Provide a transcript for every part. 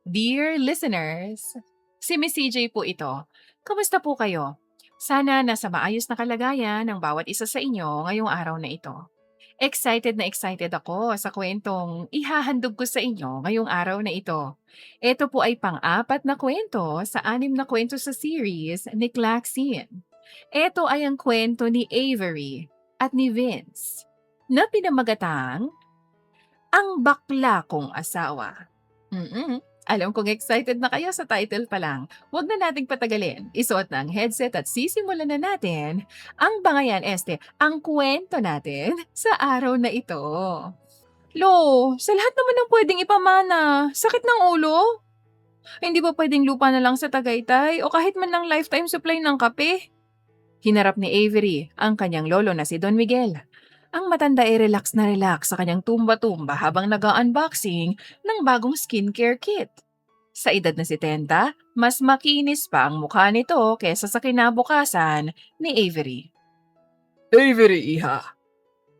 Dear listeners, si Miss CJ po ito. Kamusta po kayo? Sana nasa maayos na kalagayan ng bawat isa sa inyo ngayong araw na ito. Excited na excited ako sa kwentong ihahandog ko sa inyo ngayong araw na ito. Ito po ay pang-apat na kwento sa 6 na kwento sa series ni Claxine. Ito ay ang kwento ni Avery at ni Vince na pinamagatang Ang Bakla Kong Asawa. Alam kong excited na kayo sa title pa lang. Huwag na nating patagalin. Isuot na ang headset at sisimulan na natin ang bangayan ang kwento natin sa araw na ito. Lo, sa lahat naman ng pwedeng ipamana, sakit ng ulo? Hindi ba pwedeng lupa na lang sa Tagaytay o kahit man lang lifetime supply ng kape? Hinarap ni Avery ang kanyang lolo na si Don Miguel. Ang matanda ay relax na relax sa kanyang tumba-tumba habang nag-unboxing ng bagong skincare kit. Sa edad na 70, mas makinis pa ang mukha nito kesa sa kinabukasan ni Avery. Avery, iha.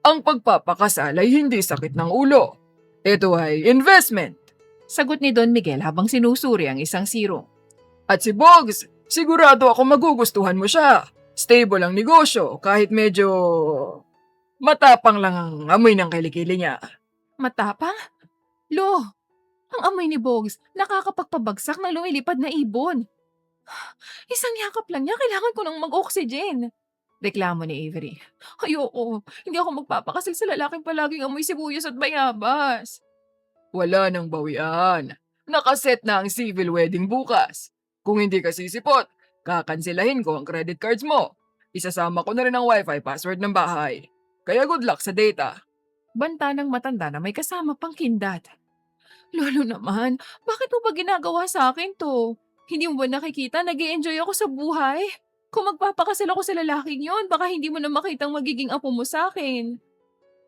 Ang pagpapakasal ay hindi sakit ng ulo. Ito ay investment. Sagot ni Don Miguel habang sinusuri ang isang siro. At si Bogs, sigurado ako magugustuhan mo siya. Stable ang negosyo kahit medyo matapang lang ang amoy ng kilikili niya. Matapang? Lo, ang amoy ni Bogs nakakapagpabagsak ng lumilipad na ibon. Isang yakap lang niya, kailangan ko nang mag-oxygen. Reklamo ni Avery. Ayoko, hindi ako magpapakasal sa lalaking palaging amoy sibuyas at bayabas. Wala nang bawian. Nakaset na ang civil wedding bukas. Kung hindi ka sisipot, kakansilahin ko ang credit cards mo. Isasama ko na rin ang wifi password ng bahay. Kaya good luck sa data. Banta ng matanda na may kasama pang kindat. Lolo naman, bakit mo ba ginagawa sa akin to? Hindi mo ba nakikita nag-i-enjoy ako sa buhay? Kung magpapakasal ako sa lalaking yon, baka hindi mo na makitang magiging apo mo sa akin.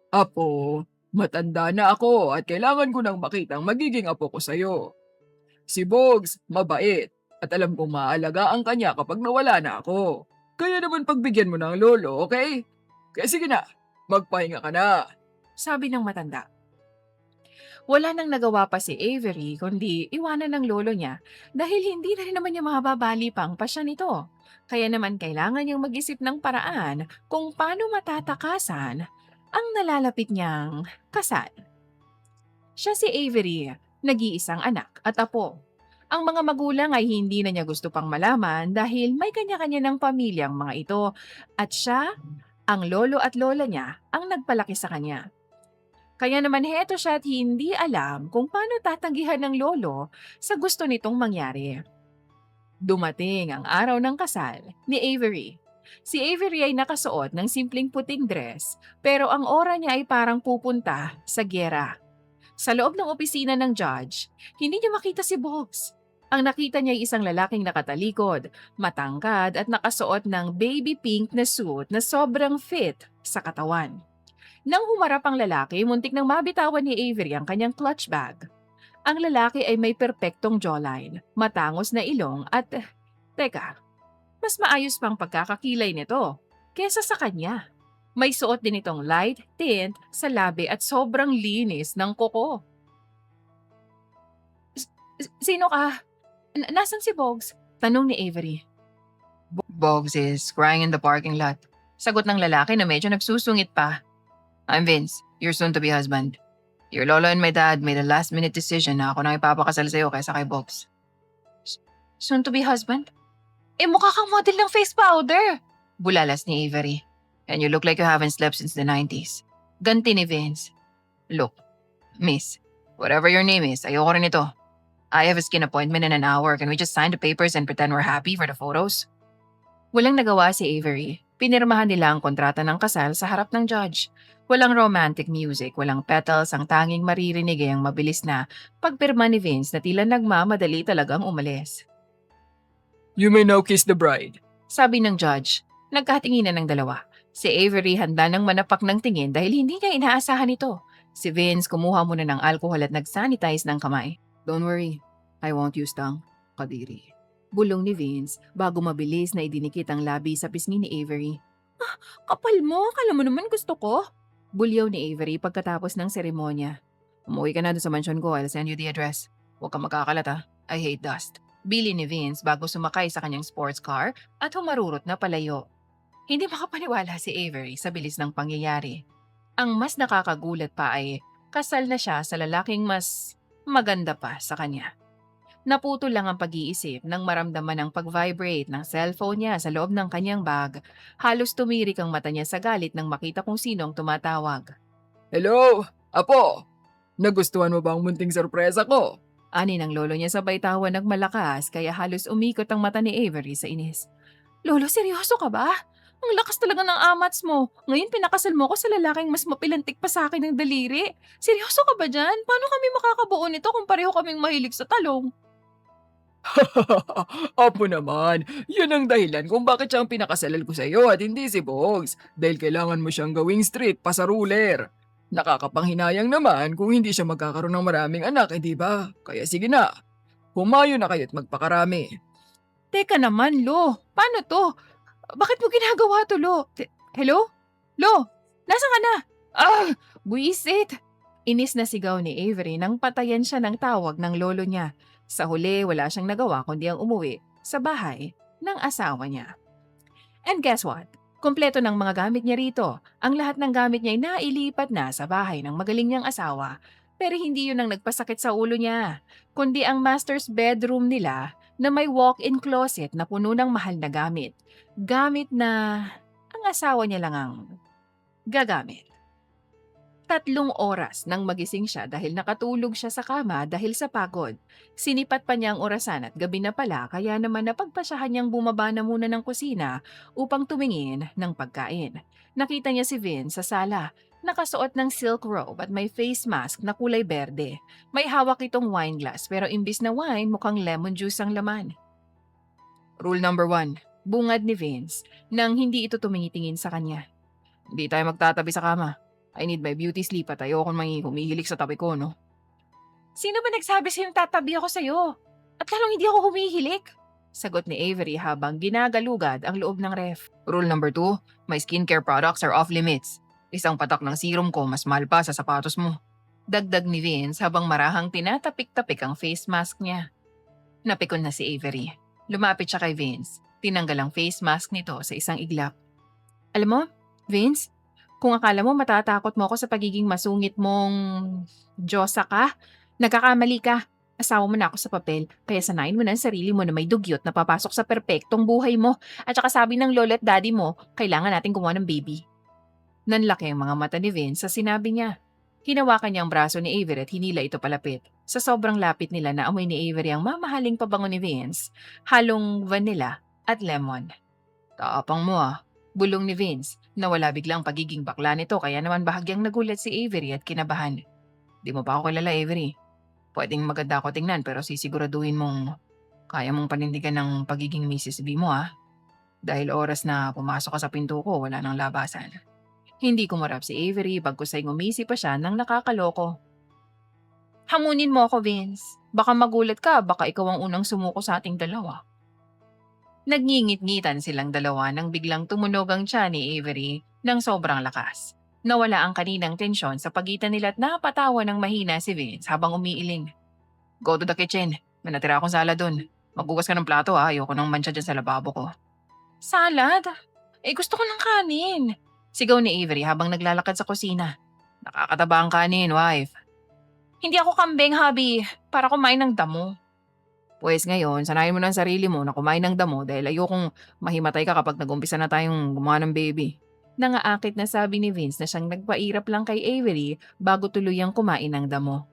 Apo, matanda na ako at kailangan ko nang makitang magiging apo ko sa'yo. Si Bogs, mabait at alam kong maalagaan kanya kapag nawala na ako. Kaya naman pagbigyan mo ng lolo, okay? Kaya sige na, magpahinga ka na. Sabi ng matanda. Wala nang nagawa pa si Avery kundi iwanan ng lolo niya dahil hindi na rin naman niya mababali pa ang pasya nito. Kaya naman kailangan niyang mag-isip ng paraan kung paano matatakasan ang nalalapit niyang kasal. Siya si Avery, nag-iisang anak at apo. Ang mga magulang ay hindi na niya gusto pang malaman dahil may kanya-kanya ng pamilyang mga ito at siya, ang lolo at lola niya, ang nagpalaki sa kanya. Kaya naman heto siya at hindi alam kung paano tatanggihan ng lolo sa gusto nitong mangyari. Dumating ang araw ng kasal ni Avery. Si Avery ay nakasuot ng simpleng puting dress pero ang aura niya ay parang pupunta sa gyera. Sa loob ng opisina ng judge, hindi niya makita si Bogs. Ang nakita niya ay isang lalaking nakatalikod, matangkad at nakasuot ng baby pink na suit na sobrang fit sa katawan. Nang humarap ang lalaki, muntik nang mabitawan ni Avery ang kanyang clutch bag. Ang lalaki ay may perpektong jawline, matangos na ilong at, teka, mas maayos pang pagkakakilay nito kesa sa kanya. May suot din itong light tint sa labi at sobrang linis ng kuko. Sino ka? Nasaan si Bogs? Tanong ni Avery. Bogs is crying in the parking lot. Sagot ng lalaki na medyo nagsusungit pa. I'm Vince, your soon-to-be husband. Your lolo and my dad made a last-minute decision na ako nang ipapakasal sa'yo kaysa kay Bogs. Soon-to-be husband? Mukha kang model ng face powder! Bulalas ni Avery. And you look like you haven't slept since the 90s. Ganti ni Vince. Look, miss, whatever your name is, ayoko rin ito. I have a skin appointment in an hour. Can we just sign the papers and pretend we're happy for the photos? Walang nagawa si Avery. Pinirmahan nila ang kontrata ng kasal sa harap ng judge. Walang romantic music, walang petals, ang tanging maririnig ay ang mabilis na pagpirma ni Vince na tila nagmamadali talagang umalis. You may now kiss the bride. Sabi ng judge, nagkatinginan ng dalawa. Si Avery handa ng manapak ng tingin dahil hindi niya inaasahan ito. Si Vince kumuha muna ng alcohol at nag-sanitize ng kamay. Don't worry, I won't use tongue, kadiri. Bulong ni Vince bago mabilis na idinikit ang labi sa pisngi ni Avery. Kapal mo, akala mo naman gusto ko. Bulyaw ni Avery pagkatapos ng seremonya. Umuwi ka na doon sa mansyon ko, I'll send you the address. Huwag kang magkakalat ha. I hate dust. Bili ni Vince bago sumakay sa kanyang sports car at humarurot na palayo. Hindi makapaniwala si Avery sa bilis ng pangyayari. Ang mas nakakagulat pa ay kasal na siya sa lalaking mas maganda pa sa kanya. Naputol lang ang pag-iisip nang maramdaman ang pag-vibrate ng cellphone niya sa loob ng kanyang bag. Halos tumirik ang mata niya sa galit nang makita kung sino ang tumatawag. Hello? Apo? Nagustuhan mo ba ang munting sorpresa ko? Ani ng lolo niya sabay tawa ng malakas kaya halos umikot ang mata ni Avery sa inis. Lolo, seryoso ka ba? Ang lakas talaga ng amats mo. Ngayon pinakasal mo ko sa lalaking mas mapilantik pa sa akin ng daliri. Seryoso ka ba dyan? Paano kami makakabuo nito kung pareho kaming mahilig sa talong? Apo naman, yun ang dahilan kung bakit siya ang pinakasalan ko sa iyo at hindi si Bogs. Dahil kailangan mo siyang gawing strict pa sa ruler. Nakakapanghinayang naman kung hindi siya magkakaroon ng maraming anak, di ba? Kaya sige na, humayo na kayo at magpakarami. Teka naman, Lo. Paano to? Bakit mo ginagawa to, Lo? Hello? Lo? Nasaan ka na? Ah! Buisit! Inis na sigaw ni Avery nang patayan siya ng tawag ng lolo niya. Sa huli, wala siyang nagawa kundi ang umuwi sa bahay ng asawa niya. And guess what? Kompleto ng mga gamit niya rito. Ang lahat ng gamit niya ay nailipat na sa bahay ng magaling niyang asawa. Pero hindi yun ang nagpasakit sa ulo niya, kundi ang master's bedroom nila na may walk-in closet na puno ng mahal na gamit. Gamit na ang asawa niya lang ang gagamit. 3 oras nang magising siya dahil nakatulog siya sa kama dahil sa pagod. Sinipat pa niya ang orasan at gabi na pala kaya naman napagpasyahan niyang bumaba na muna ng kusina upang tumingin ng pagkain. Nakita niya si Vince sa sala. Nakasuot ng silk robe at may face mask na kulay berde. May hawak itong wine glass pero imbis na wine mukhang lemon juice ang laman. Rule number 1, bungad ni Vince nang hindi ito tumingitingin sa kanya. Hindi tayo magtatabi sa kama. I need my beauty sleep at ayokong humihilik sa tabi ko, no? Sino ba nagsabi sa'yong tatabi ako sa'yo? At lalong hindi ako humihilik? Sagot ni Avery habang ginagalugad ang loob ng ref. Rule number 2, my skincare products are off limits. Isang patak ng serum ko mas mahal pa sa sapatos mo. Dagdag ni Vince habang marahang tinatapik-tapik ang face mask niya. Napikon na si Avery. Lumapit siya kay Vince. Tinanggal ang face mask nito sa isang iglap. Alam mo, Vince, kung akala mo matatakot mo ako sa pagiging masungit mong Diyosa ka, nagkakamali ka. Asawa mo na ako sa papel, kaya sanayin mo na ang sarili mo na may dugyot na papasok sa perpektong buhay mo. At saka sabi ng lolo at daddy mo, kailangan natin gumawa ng baby. Nanlaki ang mga mata ni Vince sa sinabi niya. Hinawakan niya ang braso ni Avery at hinila ito palapit. Sa sobrang lapit nila na amoy ni Avery ang mamahaling pabango ni Vince, halong vanilla at lemon. Taapang mo ah. Bulong ni Vince, nawala biglang pagiging bakla nito kaya naman bahagyang nagulat si Avery at kinabahan. Di mo pa ako kilala, Avery. Pwedeng maganda ako tingnan pero sisiguraduhin mong kaya mong panindigan ng pagiging Mrs. B mo ah. Dahil oras na pumasok ka sa pinto ko, wala nang labasan. Hindi kumarap si Avery bagkus ay ngumisi pa siya ng nakakaloko. Hamunin mo ako, Vince. Baka magulat ka, baka ikaw ang unang sumuko sa ating dalawa. Nagngingit-ngitan silang dalawa nang biglang tumunog ang tiyan ni Avery ng sobrang lakas. Nawala ang kaninang tensyon sa pagitan nila at napatawa ng mahina si Vince habang umiiling. Go to the kitchen. May natira akong salad dun. Magbukas ka ng plato ha, ayoko ng mancha dyan sa lababo ko. Salad? Eh gusto ko ng kanin. Sigaw ni Avery habang naglalakad sa kusina. Nakakataba ang kanin, wife. Hindi ako kambing, hubby. Para kumain ng damo. Pues ngayon, sanayin mo ng sarili mo na kumain ng damo dahil ayokong mahimatay ka kapag nag-umpisa na tayong gumawa ng baby. Nangaakit na sabi ni Vince na siyang nagpairap lang kay Avery bago tuluyang kumain ng damo.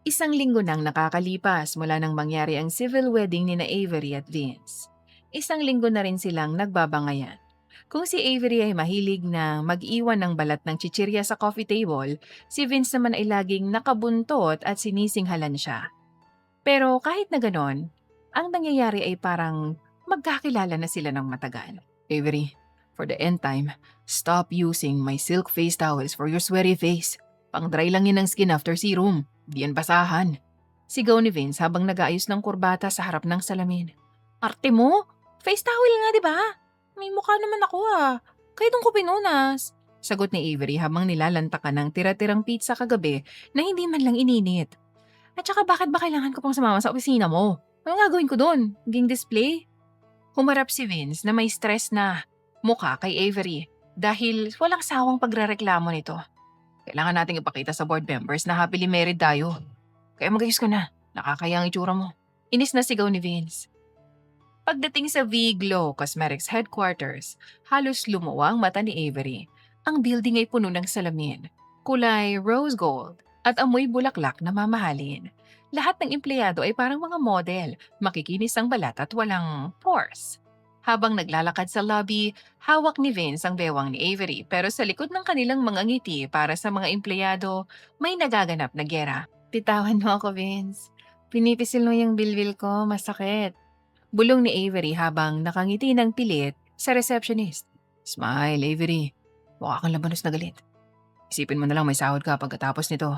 1 linggo nang nakakalipas mula nang mangyari ang civil wedding ni na Avery at Vince. 1 linggo na rin silang nagbabangayan. Kung si Avery ay mahilig na mag-iwan ng balat ng chichirya sa coffee table, si Vince naman ay laging nakabuntot at sinisinghalan siya. Pero kahit na ganon, ang nangyayari ay parang magkakilala na sila ng matagal. Avery, for the end time, stop using my silk face towels for your sweaty face. Pang-dry lang yan ang skin after serum. Di yan basahan. Sigaw ni Vince habang nag-aayos ng kurbata sa harap ng salamin. Arte mo? Face towel nga, di ba? May mukha naman ako ah. Kaya doon ko pinunas. Sagot ni Avery habang nilalantakan ng tira-tirang pizza kagabi na hindi man lang ininit. At saka bakit ba kailangan ko pang sumama sa opisina mo? Anong gagawin ko doon? Maging display? Humarap si Vince na may stress na mukha kay Avery dahil walang sawang pagrereklamo nito. Kailangan nating ipakita sa board members na happily married tayo. Kaya magayos ka na. Nakakaya ang itsura mo. Inis na sigaw ni Vince. Pagdating sa V-Glow Cosmetics headquarters, halos lumuwa ang mata ni Avery. Ang building ay puno ng salamin, kulay rose gold at amoy bulaklak na mamahalin. Lahat ng empleyado ay parang mga model, makikinis ang balat at walang pores. Habang naglalakad sa lobby, hawak ni Vince ang bewang ni Avery pero sa likod ng kanilang mga ngiti para sa mga empleyado, may nagaganap na gera. Bitawan mo ako, Vince. Pinipisil mo yung bilbil ko, masakit. Bulong ni Avery habang nakangiti ng pilit sa receptionist. Smile, Avery. Mukha kang labanos na galit. Isipin mo na lang may sahod ka pagkatapos nito.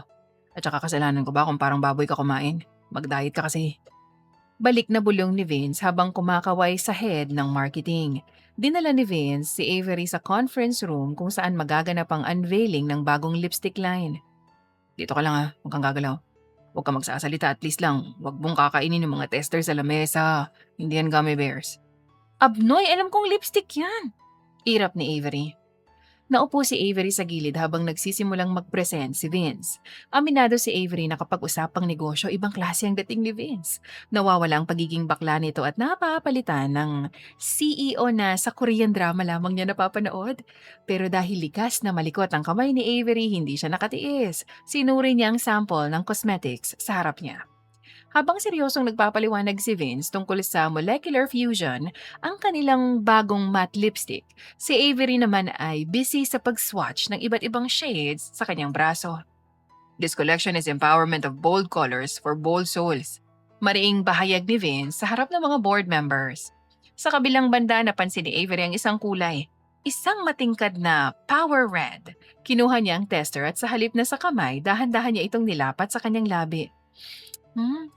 At saka kasalanan ko ba kung parang baboy ka kumain? Mag-diet ka kasi. Balik na bulong ni Vince habang kumakaway sa head ng marketing. Dinala ni Vince si Avery sa conference room kung saan magaganap ang unveiling ng bagong lipstick line. Dito ka lang huwag kang gagalaw. Huwag kang magsasalita at least lang. Huwag mong kakainin yung mga tester sa lamesa. Hindi yan gummy bears. Abnoy, alam kong lipstick yan. Irap ni Avery. Naupo si Avery sa gilid habang nagsisimulang mag-present si Vince. Aminado si Avery na kapag usapang negosyo, ibang klase ang dating ni Vince. Nawawala ang pagiging bakla nito at napapalitan ng CEO na sa Korean drama lamang niya napapanood. Pero dahil likas na malikot ang kamay ni Avery, hindi siya nakatiis. Sinuri niya ang sample ng cosmetics sa harap niya. Habang seryosong nagpapaliwanag si Vince tungkol sa molecular fusion, ang kanilang bagong matte lipstick, si Avery naman ay busy sa pag-swatch ng iba't ibang shades sa kanyang braso. This collection is empowerment of bold colors for bold souls. Mariing bahayag ni Vince sa harap ng mga board members. Sa kabilang banda, napansin ni Avery ang isang kulay. Isang matingkad na power red. Kinuha niya ang tester at sa halip na sa kamay, dahan-dahan niya itong nilapat sa kanyang labi.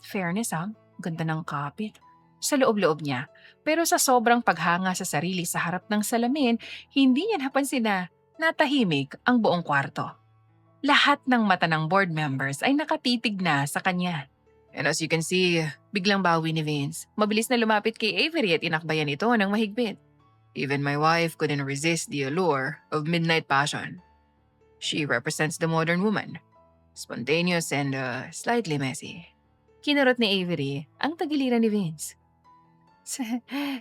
Fairness Ganda ng kapit. Sa loob-loob niya. Pero sa sobrang paghanga sa sarili sa harap ng salamin, hindi niya napansin na natahimik ang buong kwarto. Lahat ng mata ng board members ay nakatitig na sa kanya. And as you can see, biglang bawi ni Vince. Mabilis na lumapit kay Avery at inakbayan ito ng mahigpit. Even my wife couldn't resist the allure of midnight passion. She represents the modern woman. Spontaneous and slightly messy. Kinurot ni Avery ang tagiliran ni Vince.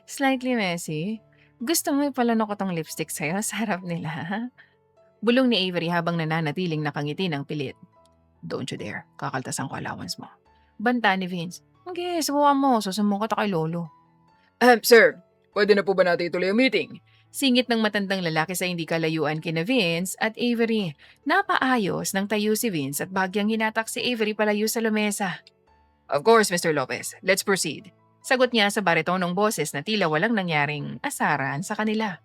Slightly messy? Gusto mo ipalanok ko tong lipstick sa'yo sa harap nila? Bulong ni Avery habang nananatiling nakangiti ng pilit. Don't you dare, kakaltasan ko allowance mo. Banta ni Vince. Okay, subukan mo, susumbong ka kay Lolo. Sir, pwede na po ba natin ituloy ang meeting? Singit ng matandang lalaki sa hindi kalayuan kina Vince at Avery. Napaayos ng tayo si Vince at bagyang hinatak si Avery palayo sa lamesa. Of course, Mr. Lopez. Let's proceed. Sagot niya sa baritonong boses na tila walang nangyaring asaran sa kanila.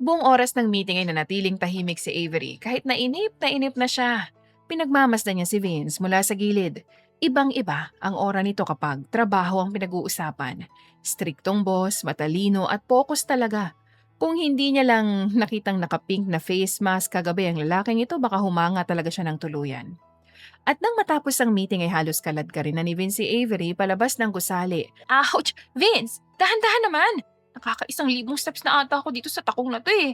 Buong oras ng meeting ay nanatiling tahimik si Avery kahit nainip na siya. Pinagmamasdan niya si Vince mula sa gilid. Ibang-iba ang aura nito kapag trabaho ang pinag-uusapan. Striktong boss, matalino at focus talaga. Kung hindi niya lang nakitang nakapink na face mask kagabi ang lalaking ito, baka humanga talaga siya ng tuluyan. At nang matapos ang meeting ay halos kalad ka rin na ni Vince si Avery palabas ng gusali. Ouch! Vince! Dahan-dahan naman! Nakaka1,000 steps na ata ako dito sa takong na to eh.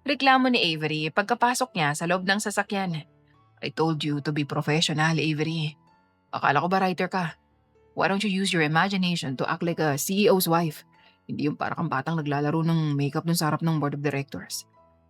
Reklamo ni Avery pagkapasok niya sa loob ng sasakyan. I told you to be professional, Avery. Akala ko ba writer ka? Why don't you use your imagination to act like a CEO's wife? Hindi yung para kang batang naglalaro ng makeup dun sa harap ng board of directors.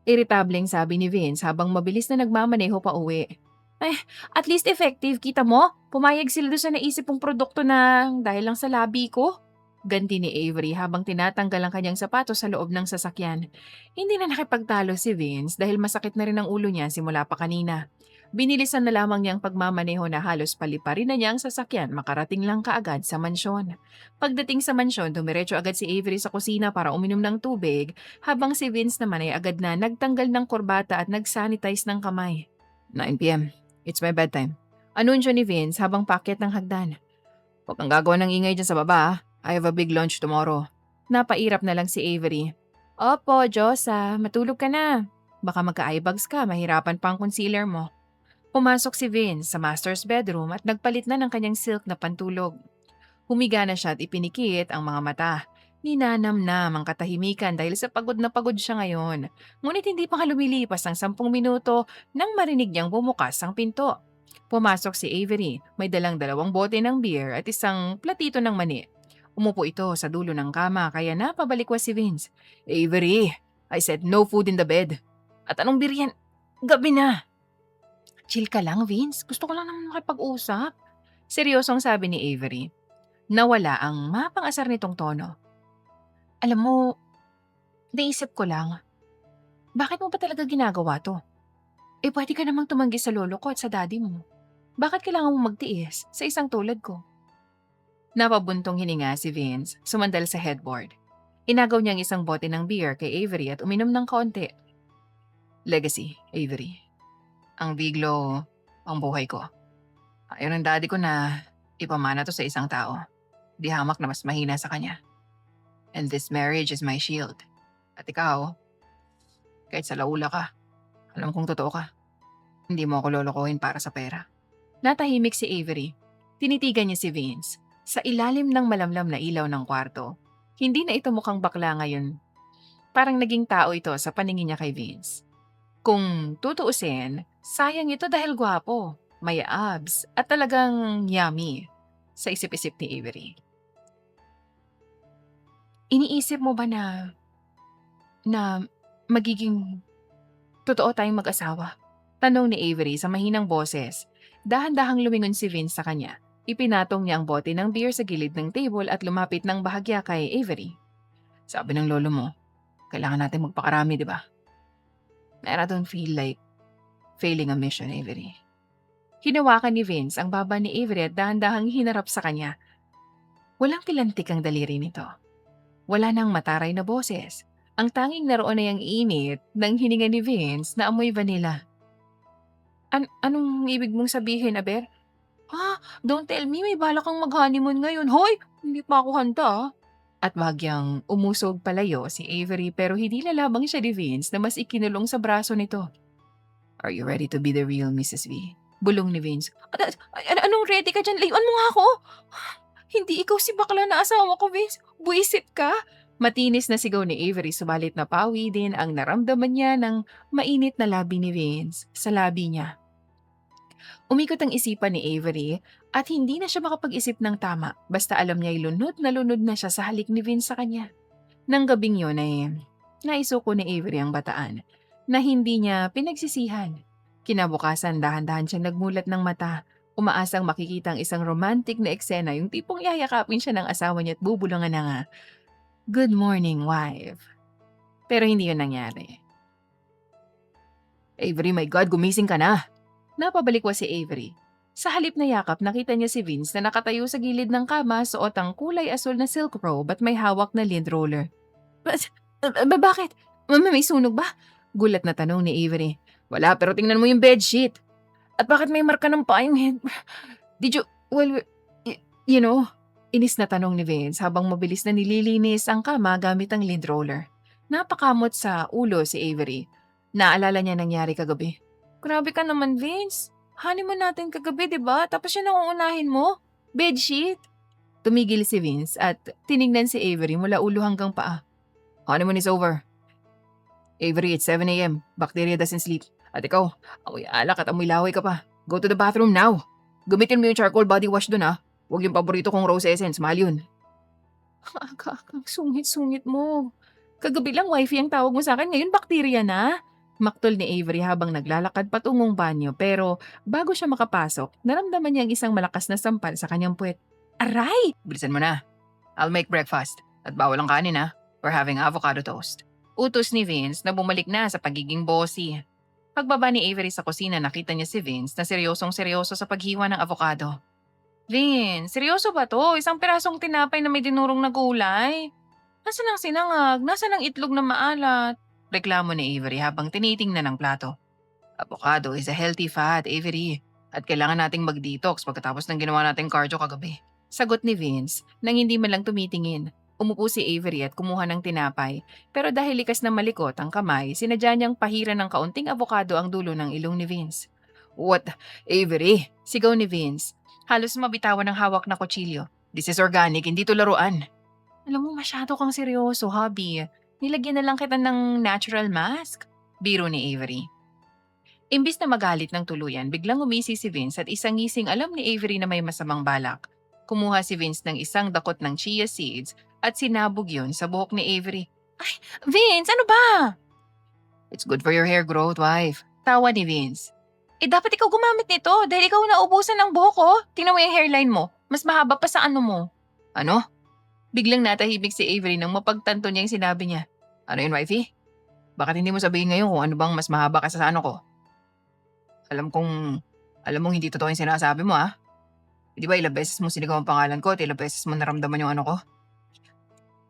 Irritableng sabi ni Vince habang mabilis na nagmamaneho pa uwi. Ay, at least effective, kita mo? Pumayag sila doon sa naisip kong produkto na dahil lang sa labi ko. Ganti ni Avery habang tinatanggal ang kanyang sapatos sa loob ng sasakyan. Hindi na nakipagtalo si Vince dahil masakit na rin ang ulo niya simula pa kanina. Binilisan na lamang niyang pagmamaneho na halos paliparin na niya ang sasakyan makarating lang kaagad sa mansyon. Pagdating sa mansyon, dumiretso agad si Avery sa kusina para uminom ng tubig habang si Vince naman ay agad na nagtanggal ng kurbata at nagsanitize ng kamay. 9 p.m. It's my bedtime. Anunsyo ni Vince habang paakyat ng hagdan. Huwag kang gagawa ng ingay dyan sa baba. I have a big lunch tomorrow. Napairap na lang si Avery. Opo, Diyosa. Matulog ka na. Baka magka-eyebags ka, mahirapan pa ang concealer mo. Pumasok si Vince sa master's bedroom at nagpalit na ng kanyang silk na pantulog. Humiga na siya at ipinikit ang mga mata. Ninanamnam ang katahimikan dahil sa pagod na pagod siya ngayon. Ngunit hindi pa nga lumilipas ang 10 minuto nang marinig niyang bumukas ang pinto. Pumasok si Avery, may dalang 2 bote ng beer at isang platito ng mani. Umupo ito sa dulo ng kama kaya napabalikwas si Vince. Avery, I said no food in the bed. At anong beer yan? Gabi na. Chill ka lang, Vince. Gusto ko lang naman makipag-usap. Seryosong sabi ni Avery. Nawala ang mapang-asar nitong tono. Alam mo, naisip ko lang, bakit mo ba talaga ginagawa to? Pwede ka namang tumanggi sa lolo ko at sa daddy mo. Bakit kailangan mo magtiis sa isang tulad ko? Napabuntong hininga si Vince, sumandal sa headboard. Inagaw niyang isang bote ng beer kay Avery at uminom ng kaunti. Legacy, Avery. Ang biglo, ang buhay ko. Ayaw ng daddy ko na ipamana to sa isang tao. Di hamak na mas mahina sa kanya. And this marriage is my shield. At ikaw, kahit sa laula ka, alam kong totoo ka. Hindi mo ako lolokohin para sa pera. Natahimik si Avery. Tinitigan niya si Vince. Sa ilalim ng malamlam na ilaw ng kwarto, hindi na ito mukhang bakla ngayon. Parang naging tao ito sa paningin niya kay Vince. Kung tutuusin, sayang ito dahil gwapo, may abs, at talagang yummy sa isip-isip ni Avery. Iniisip mo ba na magiging totoo tayong mag-asawa? Tanong ni Avery sa mahinang boses. Dahan-dahang lumingon si Vince sa kanya. Ipinatong niya ang bote ng beer sa gilid ng table at lumapit ng bahagya kay Avery. Sabi ng lolo mo, kailangan natin magpakarami, di ba? And I don't feel like failing a mission, Avery. Hinawakan ni Vince ang baba ni Avery at dahan-dahang hinarap sa kanya. Walang pilantik ang daliri nito. Wala nang mataray na boses. Ang tanging naroon ay ang init ng hininga ni Vince na amoy vanilla. Anong ibig mong sabihin, Aber? Don't tell me may balak kang mag-honeymoon ngayon. Hoy, hindi pa ako handa. At bahagyang umusog palayo si Avery pero hindi lalabang siya ni Vince na mas ikinulong sa braso nito. Are you ready to be the real Mrs. V? Bulong ni Vince. Anong ready ka dyan? Layuan mo nga ako. Hindi ikaw si bakla na asawa ko, Vince. Buisit ka. Matinis na sigaw ni Avery subalit napawi din ang naramdaman niya ng mainit na labi ni Vince sa labi niya. Umikot ang isipan ni Avery at hindi na siya makapag-isip ng tama basta alam niya'y lunod na siya sa halik ni Vince sa kanya. Nang gabing yun ay naisuko ni Avery ang bataan na hindi niya pinagsisihan. Kinabukasan dahan-dahan siyang nagmulat ng mata, umaasang makikita ang isang romantic na eksena yung tipong yayakapin siya ng asawa niya at bubulungan na nga, "Good morning, wife." Pero hindi yun nangyari. Avery, my God, gumising ka na! Napabalikwas si Avery. Sa halip na yakap, nakita niya si Vince na nakatayo sa gilid ng kama suot ang kulay asul na silk robe at may hawak na lint roller. Bakit? May sunog ba? Gulat na tanong ni Avery. Wala, pero tingnan mo yung bedsheet. At bakit may marka ng paa yung head? Did you, well, you know, inis na tanong ni Vince habang mabilis na nililinis ang kama gamit ang lint roller. Napakamot sa ulo si Avery. Naalala niya nangyari kagabi. Grabe ka naman, Vince. Honeymoon natin kagabi, diba? Tapos yun ang uunahin mo? Bedsheet? Tumigil si Vince at tinignan si Avery mula ulo hanggang paa. Honeymoon is over. Avery, it's 7 a.m. Bacteria doesn't sleep. At ikaw, amoy alak at amoy laway ka pa. Go to the bathroom now. Gamitin mo yung charcoal body wash dun, ha? Huwag yung paborito kong rose essence. Mahal yun. Ang sungit-sungit mo. Kagabi lang wifey ang tawag mo sa akin. Ngayon bacteria na. Maktol ni Avery habang naglalakad patungong banyo pero bago siya makapasok, naramdaman niya ang isang malakas na sampal sa kanyang puwet. Aray! Bilisan mo na. I'll make breakfast. At bawal ang kanin, ha? We're having avocado toast. Utos ni Vince na bumalik na sa pagiging bossy. Pagbaba ni Avery sa kusina, nakita niya si Vince na seryosong-seryoso sa paghiwa ng avocado. Vince, seryoso ba to? Isang pirasong tinapay na may dinurong na gulay? Nasaan ang sinangag? Nasaan ang itlog na maalat? Reklamo ni Avery habang tinitingnan ang plato. Avocado is a healthy fat, Avery. At kailangan nating mag-detox pagkatapos ng ginawa nating cardio kagabi. Sagot ni Vince nang hindi man lang tumitingin. Umupo si Avery at kumuha ng tinapay. Pero dahil likas na malikot ang kamay, sinadya niyang pahiran ng kaunting avocado ang dulo ng ilong ni Vince. What? Avery? Sigaw ni Vince. Halos mabitawan ng hawak na kutsilyo. This is organic, hindi to laruan. Alam mo, masyado kang seryoso, hubby. Nilagyan na lang kita ng natural mask. Biro ni Avery. Imbis na magalit ng tuluyan, biglang umisi si Vince at isang ngising alam ni Avery na may masamang balak. Kumuha si Vince ng isang dakot ng chia seeds at sinabog yun sa buhok ni Avery. Ay, Vince, ano ba? It's good for your hair growth, wife. Tawa ni Vince. Dapat ikaw gumamit nito dahil ikaw naubusan ng buhok ko. Tingnan mo yung hairline mo. Mas mahaba pa sa ano mo. Ano? Biglang natahimik si Avery nang mapagtanto niya yung sinabi niya. Ano yun, wifey? Bakit hindi mo sabihin ngayon kung ano bang mas mahaba ka sa ano ko? Alam mong hindi totoo yung sinasabi mo, ah. Di ba ilang beses mo sinigaw ang pangalan ko at ilang beses mo naramdaman yung ano ko?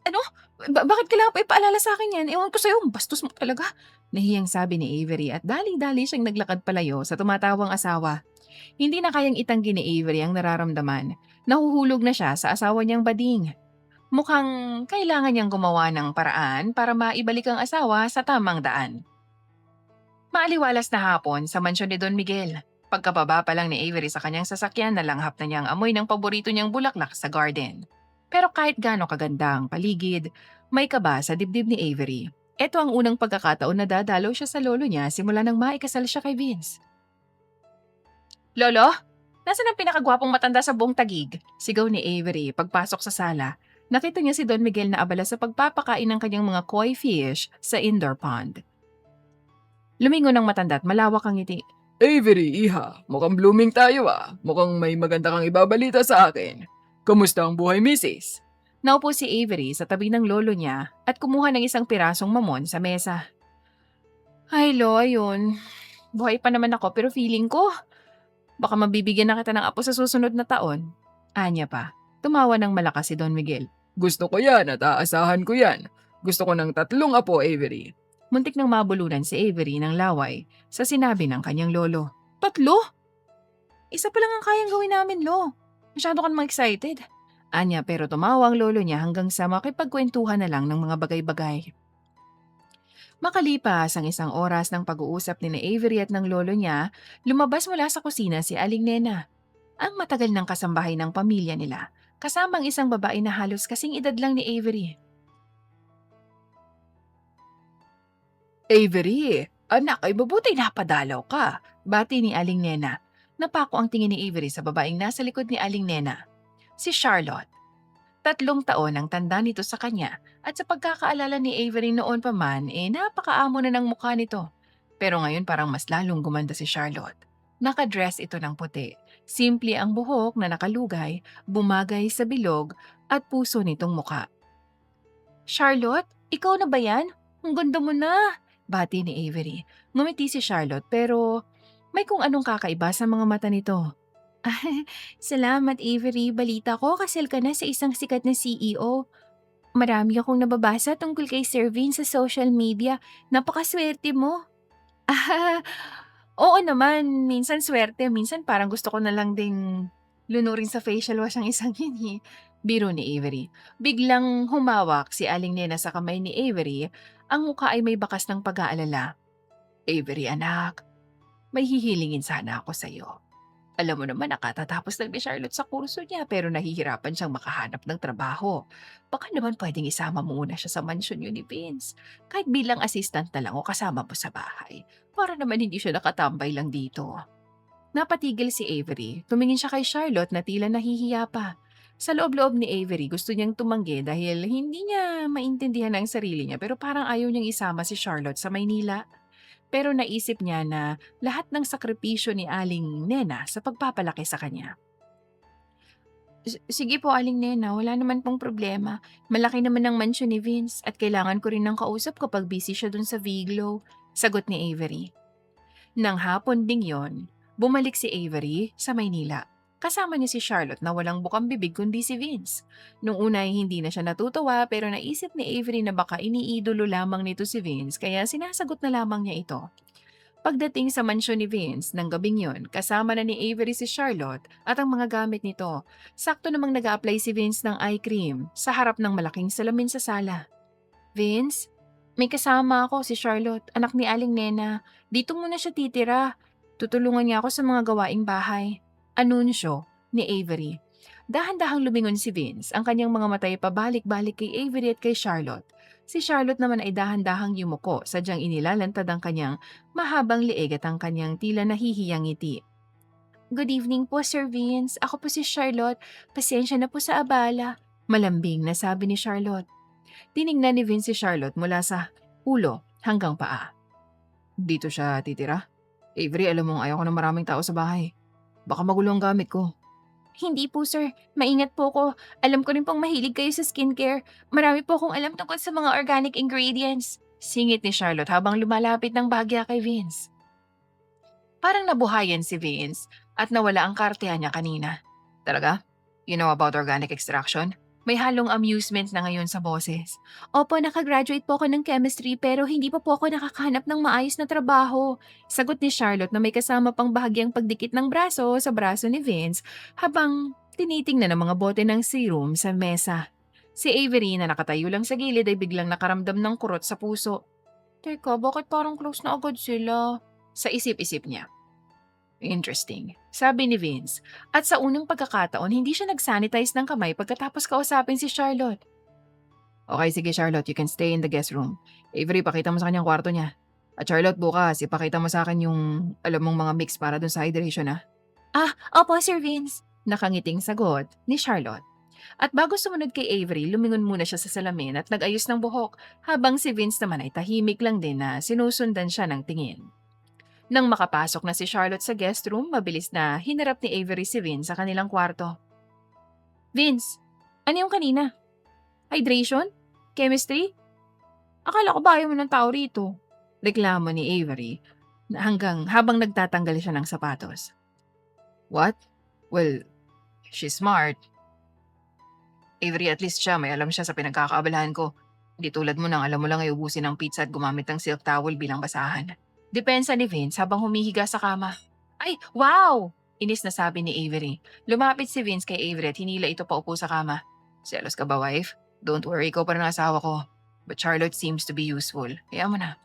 Ano? Bakit kailangan pa ipaalala sa akin yan? Ewan ko sa'yo, bastos mo talaga. Nahiyang sabi ni Avery at dali-dali siyang naglakad palayo sa tumatawang asawa. Hindi na kayang itanggi ni Avery ang nararamdaman. Nahuhulog na siya sa asawa niyang bading. Mukhang kailangan niyang gumawa ng paraan para maibalik ang asawa sa tamang daan. Maaliwalas na hapon sa mansyon ni Don Miguel. Pagkababa pa lang ni Avery sa kanyang sasakyan, nalanghap na niyang amoy ng paborito niyang bulaklak sa garden. Pero kahit gaano kaganda ang paligid, may kaba sa dibdib ni Avery. Ito ang unang pagkakataon na dadalaw siya sa lolo niya simula nang maikasal siya kay Vince. Lolo? Nasaan ang pinakagwapong matanda sa buong Tagig? Sigaw ni Avery pagpasok sa sala. Nakita niya si Don Miguel na abala sa pagpapakain ng kanyang mga koi fish sa indoor pond. Lumingon ang matanda at malawak ang ngiti. Avery, iha, mukhang blooming tayo ah. Mukhang may maganda kang ibabalita sa akin. Kamusta ang buhay, misis? Naupo si Avery sa tabi ng lolo niya at kumuha ng isang pirasong mamon sa mesa. Ay, lo, ayun. Buhay pa naman ako pero feeling ko, baka mabibigyan na kita ng apo sa susunod na taon. Anya pa. Tumawa ng malakas si Don Miguel. Gusto ko yan at aasahan ko yan. Gusto ko ng 3 apo, Avery. Muntik nang mabulunan si Avery ng laway sa sinabi ng kanyang lolo. 3? Isa pa lang ang kayang gawin namin, lo. Masyado ka namang excited. Anya pero tumawa ang lolo niya hanggang sa makipagkwentuhan na lang ng mga bagay-bagay. Makalipas ang isang oras ng pag-uusap ni na Avery at ng lolo niya, lumabas mula sa kusina si Aling Nena. Ang matagal ng kasambahay ng pamilya nila, kasamang isang babae na halos kasing edad lang ni Avery. Avery, anak ay mabuti napadalaw ka. Bati ni Aling Nena. Napako ang tingin ni Avery sa babaeng nasa likod ni Aling Nena. Si Charlotte. 3 taon ang tanda nito sa kanya at sa pagkakaalala ni Avery noon pa man napakaamo na ng mukha nito. Pero ngayon parang mas lalong gumanda si Charlotte. Nakadress ito ng puti. Simple ang buhok na nakalugay, bumagay sa bilog at puso nitong muka. Charlotte, ikaw na ba yan? Ang ganda mo na! Bati ni Avery. Ngumiti si Charlotte pero may kung anong kakaiba sa mga mata nito. Salamat Avery, balita ko kasal ka na sa isang sikat na CEO. Marami akong nababasa tungkol kay Sir Vince sa social media. Napakaswerte mo. Ah, oo naman. Minsan swerte, minsan parang gusto ko na lang ding lunurin sa facial wash ang isang yun eh. Biro ni Avery. Biglang humawak si Aling Nena sa kamay ni Avery. Ang mukha ay may bakas ng pag-aalala. Avery anak, may hihilingin sana ako sa'yo. Alam mo naman nakatatapos lang ni Charlotte sa kurso niya pero nahihirapan siyang makahanap ng trabaho. Baka naman pwedeng isama mo muna siya sa mansyon yun ni Vince. Kahit bilang assistant na lang o kasama mo sa bahay. Para naman hindi siya nakatambay lang dito. Napatigil si Avery. Tumingin siya kay Charlotte na tila nahihiya pa. Sa loob-loob ni Avery gusto niyang tumanggi dahil hindi niya maintindihan ang sarili niya pero parang ayaw niyang isama si Charlotte sa Maynila. Pero naisip niya na lahat ng sakripisyo ni Aling Nena sa pagpapalaki sa kanya. Sige po Aling Nena, wala naman pong problema. Malaki naman ang mansyon ni Vince at kailangan ko rin ng kausap kapag busy siya dun sa Viglo, sagot ni Avery. Nang hapon ding yon, bumalik si Avery sa Maynila. Kasama niya si Charlotte na walang bukang bibig kundi si Vince. Nung una ay hindi na siya natutuwa pero naisip ni Avery na baka iniidolo lamang nito si Vince kaya sinasagot na lamang niya ito. Pagdating sa mansyon ni Vince ng gabing yon, kasama na ni Avery si Charlotte at ang mga gamit nito. Sakto namang nag-a-apply si Vince ng eye cream sa harap ng malaking salamin sa sala. Vince, may kasama ako si Charlotte, anak ni Aling Nena. Dito muna siya titira. Tutulungan niya ako sa mga gawaing bahay. Anunsyo ni Avery. Dahan-dahang lumingon si Vince, ang kanyang mga mata ay pabalik-balik kay Avery at kay Charlotte. Si Charlotte naman ay dahan-dahang yumuko, sadyang inilalantad ang kanyang mahabang liig at ang kanyang tila nahihiyang ngiti. Good evening po, Sir Vince. Ako po si Charlotte. Pasensya na po sa abala. Malambing na sabi ni Charlotte. Tiningnan ni Vince si Charlotte mula sa ulo hanggang paa. Dito siya titira? Avery, alam mong ayaw ko ng maraming tao sa bahay. Baka magulo ang gamit ko. Hindi po, sir. Maingat po ko. Alam ko rin pong mahilig kayo sa skincare. Marami po akong alam tungkol sa mga organic ingredients. Singit ni Charlotte habang lumalapit ng bahagya kay Vince. Parang nabuhayan si Vince at nawala ang kartehan niya kanina. Talaga? You know about organic extraction? May halong amusement na ngayon sa boses. Opo, nakagraduate po ako ng chemistry pero hindi pa po ako nakakahanap ng maayos na trabaho. Sagot ni Charlotte na may kasama pang bahagyang pagdikit ng braso sa braso ni Vince habang tinitingnan ang mga bote ng serum sa mesa. Si Avery na nakatayo lang sa gilid ay biglang nakaramdam ng kurot sa puso. Teka, bakit parang close na agad sila? Sa isip-isip niya. Interesting, sabi ni Vince. At sa unang pagkakataon, hindi siya nag-sanitize ng kamay pagkatapos kausapin si Charlotte. Okay, sige Charlotte, you can stay in the guest room. Avery, pakita mo sa kanyang kwarto niya. At Charlotte, bukas, ipakita mo sa akin yung alam mong mga mix para dun sa hydration ha. Opo Sir Vince. Nakangiting sagot ni Charlotte. At bago sumunod kay Avery, lumingon muna siya sa salamin at nag-ayos ng buhok habang si Vince naman ay tahimik lang din na sinusundan siya ng tingin. Nang makapasok na si Charlotte sa guest room, mabilis na hinarap ni Avery si Vince sa kanilang kwarto. Vince, ano yung kanina? Hydration? Chemistry? Akala ko ba ayaw mo ng tao rito? Reklamo ni Avery habang nagtatanggal siya ng sapatos. What? Well, she's smart. Avery, at least siya, may alam siya sa pinagkakaabalahan ko. Hindi tulad mo nang alam mo lang ay ubusin ng pizza at gumamit ng silk towel bilang basahan. Depensa ni Vince habang humihiga sa kama. Ay, wow! Inis na sabi ni Avery. Lumapit si Vince kay Avery at hinila ito paupo sa kama. Selos ka ba, wife? Don't worry, ikaw pa rin ang asawa ko. But Charlotte seems to be useful. Kaya mo na.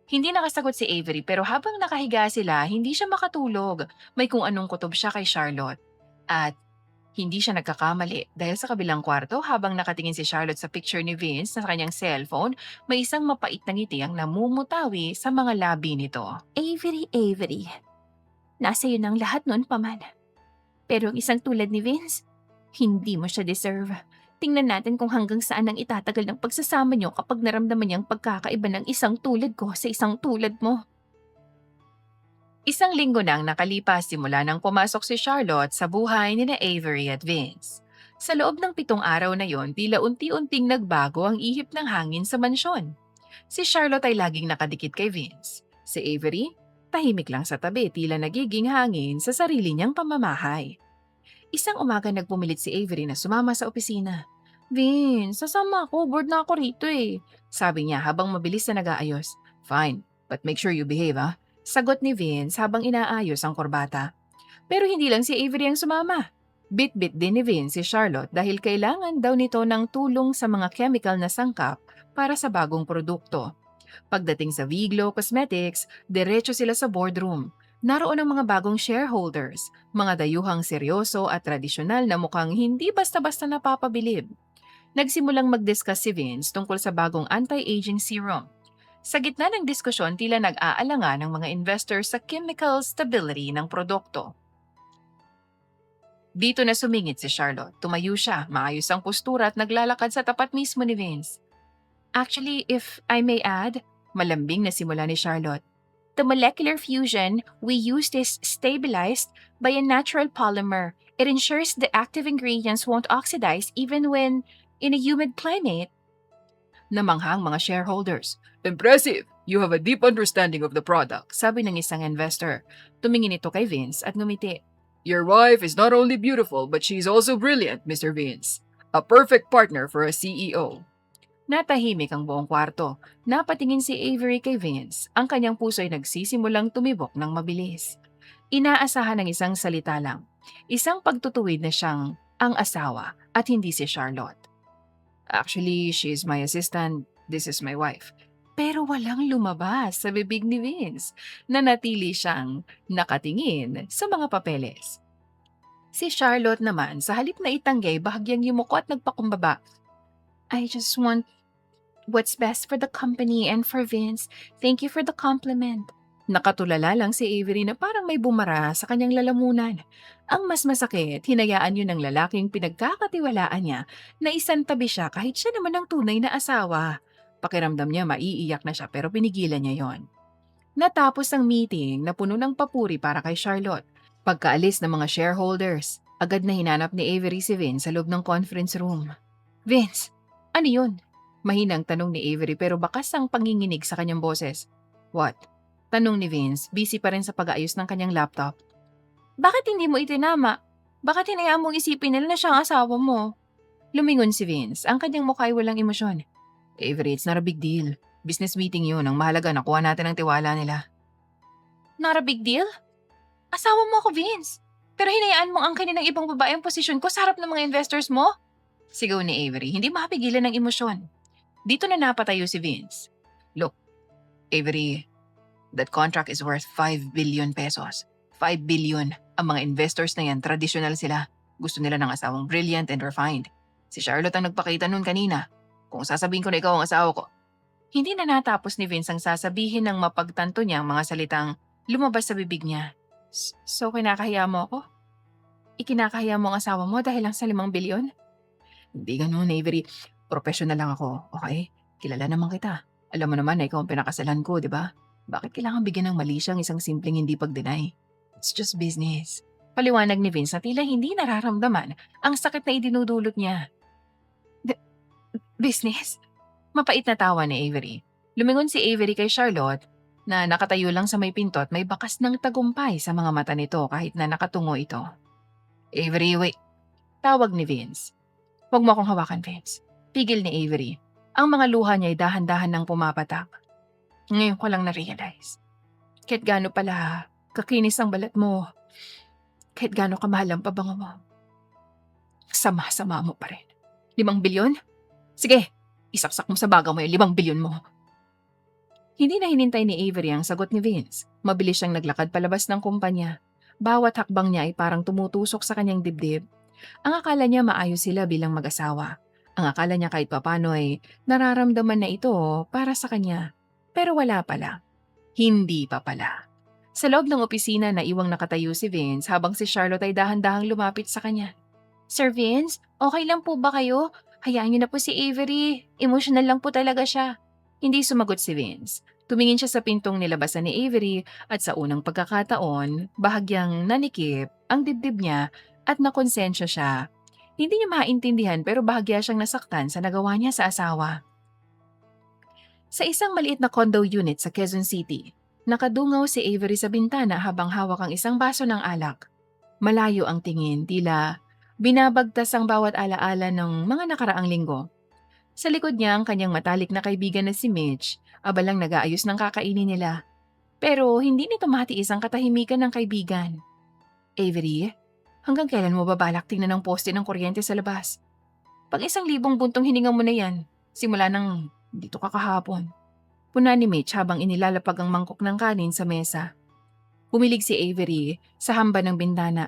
Hindi nakasagot si Avery pero habang nakahiga sila, hindi siya makatulog. May kung anong kutob siya kay Charlotte. At hindi siya nagkakamali dahil sa kabilang kwarto habang nakatingin si Charlotte sa picture ni Vince na sa kanyang cellphone, may isang mapait na ngiti ang namumutawi sa mga labi nito. Avery, nasa iyo ng lahat noon paman. Pero ang isang tulad ni Vince, hindi mo siya deserve. Tingnan natin kung hanggang saan ang itatagal ng pagsasama niyo kapag naramdaman niyang pagkakaiba ng isang tulad ko sa isang tulad mo. Isang linggo nang nakalipas simula nang pumasok si Charlotte sa buhay ni Avery at Vince. Sa loob ng 7 araw na yon, tila unti-unting nagbago ang ihip ng hangin sa mansyon. Si Charlotte ay laging nakadikit kay Vince. Si Avery, tahimik lang sa tabi, tila nagiging hangin sa sarili niyang pamamahay. Isang umaga nagpumilit si Avery na sumama sa opisina. Vince, sasama ako, bored na ako rito eh. Sabi niya habang mabilis na nag-aayos. Fine, but make sure you behave ha. Sagot ni Vince habang inaayos ang korbata. Pero hindi lang si Avery ang sumama. Bit-bit din ni Vince si Charlotte dahil kailangan daw nito ng tulong sa mga chemical na sangkap para sa bagong produkto. Pagdating sa Viglo Cosmetics, diretso sila sa boardroom. Naroon ang mga bagong shareholders, mga dayuhang seryoso at tradisyonal na mukhang hindi basta-basta napapabilib. Nagsimulang mag-discuss si Vince tungkol sa bagong anti-aging serum. Sa gitna ng diskusyon, tila nag-aalangan ng mga investors sa chemical stability ng produkto. Dito na sumingit si Charlotte. Tumayo siya, maayos ang postura at naglalakad sa tapat mismo ni Vince. Actually, if I may add, malambing na simula ni Charlotte. The molecular fusion we used is stabilized by a natural polymer. It ensures the active ingredients won't oxidize even when in a humid climate. Namanghang mga shareholders. Impressive! You have a deep understanding of the product. Sabi ng isang investor. Tumingin ito kay Vince at ngumiti. Your wife is not only beautiful but she's also brilliant, Mr. Vince. A perfect partner for a CEO. Natahimik ang buong kwarto. Napatingin si Avery kay Vince. Ang kanyang puso ay nagsisimulang tumibok ng mabilis. Inaasahan ng isang salita lang. Isang pagtutuwid na siyang ang asawa at hindi si Charlotte. Actually, she is my assistant. This is my wife. Pero walang lumabas sa bibig ni Vince. Nanatili siyang nakatingin sa mga papeles. Si Charlotte naman, sa halip na itanggay, bahagyang yumuko at nagpakumbaba. I just want what's best for the company and for Vince. Thank you for the compliment. Nakatulala lang si Avery na parang may bumara sa kanyang lalamunan. Ang mas masakit, hinayaan yun ng lalaking pinagkakatiwalaan niya na isantabi siya kahit siya naman ang tunay na asawa. Pakiramdam niya maiiyak na siya pero pinigilan niya yon. Natapos ang meeting na puno ng papuri para kay Charlotte. Pagkaalis ng mga shareholders, agad na hinanap ni Avery si Vince sa loob ng conference room. Vince, ano yun? Mahinang tanong ni Avery pero bakas ang panginginig sa kanyang boses. What? Tanong ni Vince, busy pa rin sa pag-aayos ng kanyang laptop. Bakit hindi mo itinama? Bakit hinayaan mong isipin nila na siya ang asawa mo? Lumingon si Vince, ang kanyang mukha ay walang emosyon. Avery, it's not a big deal. Business meeting yun, ang mahalaga nakuha natin ang tiwala nila. Not a big deal? Asawa mo ako, Vince. Pero hinayaan mo ang ng ibang babae ang posisyon ko sa harap ng mga investors mo? Sigaw ni Avery, hindi mapigilan ng emosyon. Dito na napatayo si Vince. Look, Avery, that contract is worth 5 billion pesos. 5 billion. Ang mga investors na yan, traditional sila. Gusto nila ng asawang brilliant and refined. Si Charlotte ang nagpakita nun kanina. Kung sasabihin ko na ikaw ang asawa ko. Hindi na natapos ni Vince ang sasabihin ng mapagtanto niya ang mga salitang lumabas sa bibig niya. So kinakahiya mo ako? Ikinakahiya mo ang asawa mo dahil lang sa 5 bilyon? Hindi ganun, Avery. Professional lang ako, okay? Kilala naman kita. Alam mo naman na ikaw ang pinakasalan ko, di ba? Bakit kailangan bigyan ng mali siyang isang simpleng hindi pag-deny? It's just business. Paliwanag ni Vince na tila hindi nararamdaman ang sakit na idinudulot niya. Business? Mapait na tawa ni Avery. Lumingon si Avery kay Charlotte na nakatayo lang sa may pinto at may bakas ng tagumpay sa mga mata nito kahit na nakatungo ito. Avery, wait. Tawag ni Vince. Huwag mo akong hawakan, Vince. Pigil ni Avery. Ang mga luha niya ay dahan-dahan ng pumapatak. Ngayon ko lang na-realize. Kahit gaano pala kakinis ang balat mo, kahit gaano kamahal ang pabango mo, sama-sama mo pa rin. 5 bilyon? Sige, isaksak mo sa baga mo yung 5 bilyon mo. Hindi na hinintay ni Avery ang sagot ni Vince. Mabilis siyang naglakad palabas ng kumpanya. Bawat hakbang niya ay parang tumutusok sa kanyang dibdib. Ang akala niya maayos sila bilang mag-asawa. Ang akala niya kahit papano ay nararamdaman na ito para sa kanya. Pero wala pala. Hindi pa pala. Sa loob ng opisina na iwang nakatayo si Vince habang si Charlotte ay dahan-dahang lumapit sa kanya. Sir Vince, okay lang po ba kayo? Hayaan niyo na po si Avery. Emotional lang po talaga siya. Hindi sumagot si Vince. Tumingin siya sa pintong nilabasan ni Avery at sa unang pagkakataon, bahagyang nanikip ang dibdib niya at nakonsensya siya. Hindi niya maintindihan pero bahagya siyang nasaktan sa nagawa niya sa asawa. Sa isang maliit na condo unit sa Quezon City, nakadungaw si Avery sa bintana habang hawak ang isang baso ng alak. Malayo ang tingin, tila binabagtas ang bawat alaala ng mga nakaraang linggo. Sa likod niya ang kanyang matalik na kaibigan na si Mitch, abalang nag-aayos ng kakainin nila. Pero hindi nito matiis ang katahimikan ng kaibigan. Avery, hanggang kailan mo babalak tingnan ang poste ng kuryente sa labas? Pag 1,000 buntong hininga mo na yan, simula nang dito ka kahapon. Puna ni Mitch habang inilalapag ang mangkok ng kanin sa mesa. Humilig si Avery sa hamba ng bintana.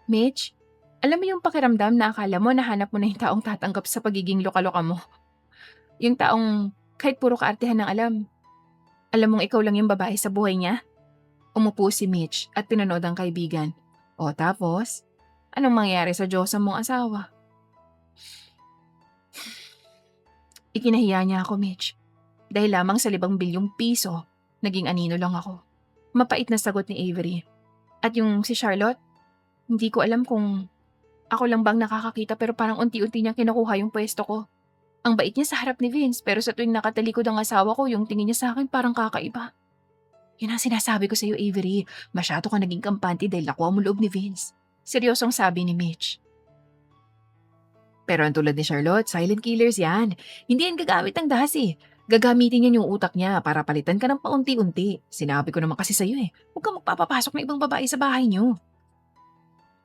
Mitch, alam mo yung pakiramdam na akala mo nahanap mo na yung taong tatanggap sa pagiging loka-loka mo? Yung taong kahit puro kaartehan ng alam. Alam mong ikaw lang yung babae sa buhay niya? Umupo si Mitch at pinanood ang kaibigan. O tapos, anong mangyayari sa Diyosa mong asawa? Ikinahiya niya ako, Mitch. Dahil lamang sa 5 bilyong piso, naging anino lang ako. Mapait na sagot ni Avery. At yung si Charlotte, hindi ko alam kung ako lang bang nakakakita pero parang unti-unti niyang kinukuha yung pwesto ko. Ang bait niya sa harap ni Vince pero sa tuwing nakatalikod ang asawa ko, yung tingin niya sa akin parang kakaiba. Yun ang sinasabi ko sa iyo, Avery. Masyado ka naging kampante dahil nakuha mo loob ni Vince. Seryosong sabi ni Mitch. Pero ang tulad ni Charlotte, silent killers yan. Hindi yan gagamit ng dasi. Gagamitin yan yung utak niya para palitan ka ng paunti-unti. Sinabi ko naman kasi sa'yo huwag kang magpapapasok ng ibang babae sa bahay niyo.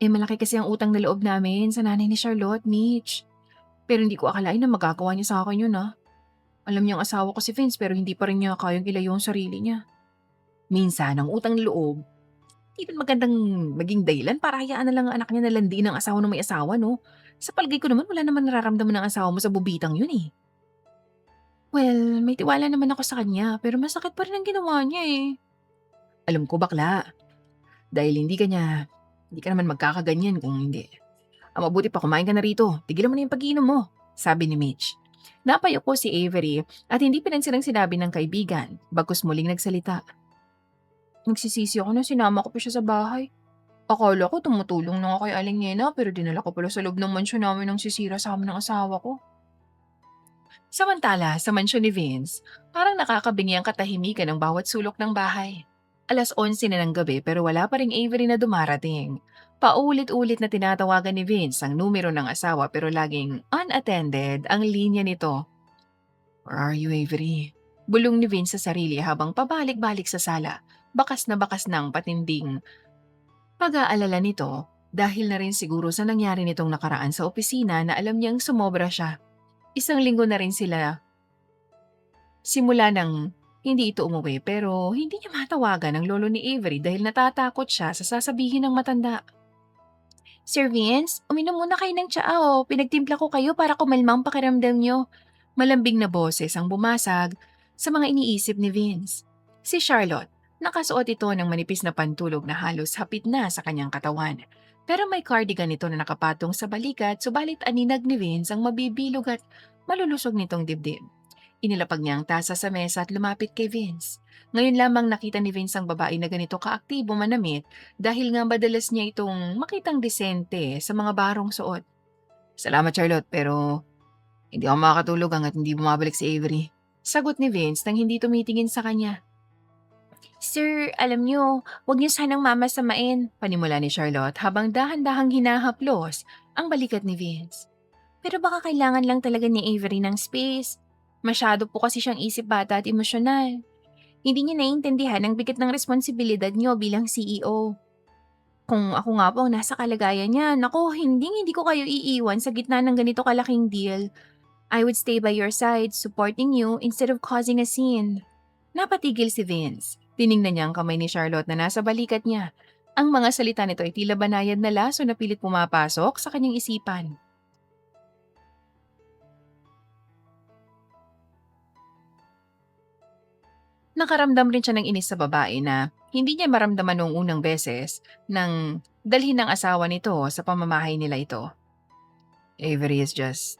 Malaki kasi ang utang na loob namin sa nanay ni Charlotte, Mitch. Pero hindi ko akalain na magagawa niya sa akin yun. Alam niyang asawa ko si Vince pero hindi pa rin niya kayang ilayo ang sarili niya. Minsan, ang utang loob, hindi rin magandang maging dahilan para hayaan na lang ang anak niya na landiin ng asawa ng may asawa, no? Sa palagay ko naman, wala naman nararamdaman ng asawa mo sa bubitang yun eh. Well, may tiwala naman ako sa kanya, pero masakit pa rin ang ginawa niya eh. Alam ko bakla, dahil hindi ka naman magkakaganyan kung hindi. Ang mabuti pa kumain ka na rito, tigilan mo na yung pag-iinom mo, sabi ni Mitch. Napayo ko si Avery at hindi pinansin ang sinabi ng kaibigan, bagkus muling nagsalita. Nagsisisi ako na sinama ko pa siya sa bahay. Akala ko tumutulong na ako kay Aling Nena pero dinala ko pala sa loob ng mansyon namin ng sisira sa amin ng asawa ko. Samantala, sa mansyon ni Vince, parang nakakabingi ang katahimikan ng bawat sulok ng bahay. 11:00 na ng gabi pero wala pa ring Avery na dumarating. Paulit-ulit na tinatawagan ni Vince ang numero ng asawa pero laging unattended ang linya nito. Where are you, Avery? Bulong ni Vince sa sarili habang pabalik-balik sa sala. Bakas na bakas ng patinding pag-aalala nito dahil na rin siguro sa nangyari nitong nakaraan sa opisina na alam niyang sumobra siya. Isang linggo na rin sila simula nang hindi ito umuwi pero hindi niya matawagan ang lolo ni Avery dahil natatakot siya sa sasabihin ng matanda. Sir Vince, uminom muna kayo ng tsaa o pinagtimpla ko kayo para kumalma ang pakiramdam niyo. Malambing na boses ang bumasag sa mga iniisip ni Vince. Si Charlotte, nakasuot ito ng manipis na pantulog na halos hapit na sa kanyang katawan. Pero may cardigan ito na nakapatong sa balikat subalit aninag ni Vince ang mabibilog at malulusog nitong dibdib. Inilapag niya ang tasa sa mesa at lumapit kay Vince. Ngayon lamang nakita ni Vince ang babae na ganito kaaktibo manamit dahil nga madalas niya itong makitang disente sa mga barong suot. Salamat Charlotte pero hindi ako makakatulog hanggat hindi bumabalik si Avery. Sagot ni Vince nang hindi tumitingin sa kanya. Sir, alam niyo, huwag niyo sanang mamasamain, panimula ni Charlotte habang dahan-dahang hinahaplos ang balikat ni Vince. Pero baka kailangan lang talaga ni Avery ng space. Masyado po kasi siyang isip bata at emosyonal. Hindi niya naiintindihan ang bigat ng responsibilidad niyo bilang CEO. Kung ako nga po ang nasa kalagayan niya, naku, hindi ko kayo iiwan sa gitna ng ganito kalaking deal. I would stay by your side, supporting you instead of causing a scene. Napatigil si Vince. Tiningnan niya ang kamay ni Charlotte na nasa balikat niya. Ang mga salita nito ay tila banayad na laso na pilit pumapasok sa kanyang isipan. Nakaramdam rin siya ng inis sa babae na hindi niya maramdaman noong unang beses nang dalhin ng asawa nito sa pamamahay nila ito. Avery is just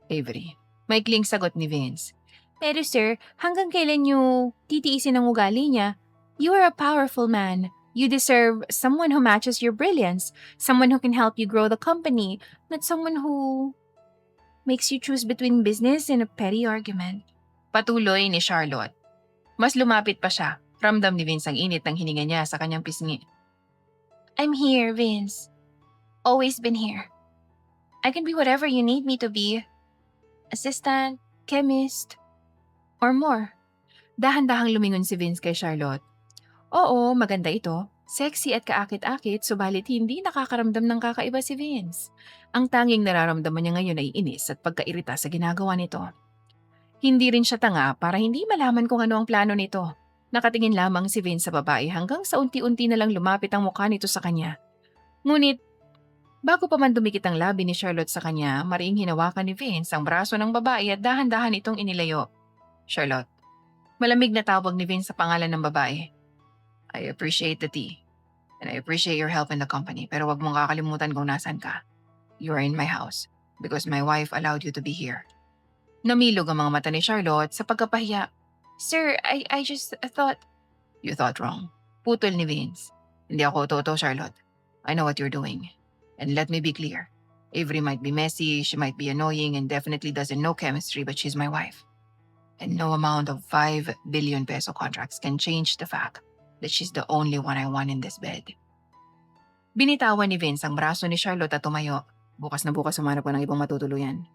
Avery. Maikling sagot ni Vince. Pero sir, hanggang kailan niyo titiisin ang ugali niya? You are a powerful man. You deserve someone who matches your brilliance, someone who can help you grow the company, not someone who makes you choose between business and a petty argument. Patuloy ni Charlotte. Mas lumapit pa siya. Ramdam ni Vince ang init ng hininga niya sa kanyang pisngi. I'm here, Vince. Always been here. I can be whatever you need me to be. Assistant, chemist, or more. Dahan-dahang lumingon si Vince kay Charlotte. Oo, maganda ito. Sexy at kaakit-akit, subalit hindi nakakaramdam ng kakaiba si Vince. Ang tanging nararamdaman niya ngayon ay inis at pagkairita sa ginagawa nito. Hindi rin siya tanga para hindi malaman kung ano ang plano nito. Nakatingin lamang si Vince sa babae hanggang sa unti-unti na lang lumapit ang mukha nito sa kanya. Ngunit, bago pa man dumikit ang labi ni Charlotte sa kanya, mariing hinawakan ni Vince ang braso ng babae at dahan-dahan itong inilayo. Charlotte. Malamig na tawag ni Vince sa pangalan ng babae. I appreciate the tea. And I appreciate your help in the company. Pero wag mong kakalimutan kung nasan ka. You are in my house. Because my wife allowed you to be here. Namilog ang mga mata ni Charlotte sa pagkapahiya. Sir, I just thought... You thought wrong. Putol ni Vince. Hindi ako totoo, Charlotte. I know what you're doing. And let me be clear. Avery might be messy, she might be annoying, and definitely doesn't know chemistry, but she's my wife. And no amount of 5 billion peso contracts can change the fact that she's the only one I want in this bed. Binitawan ni Vince ang braso ni Charlotte at tumayo. Bukas na bukas humanap ka ng ibang matutuluyan.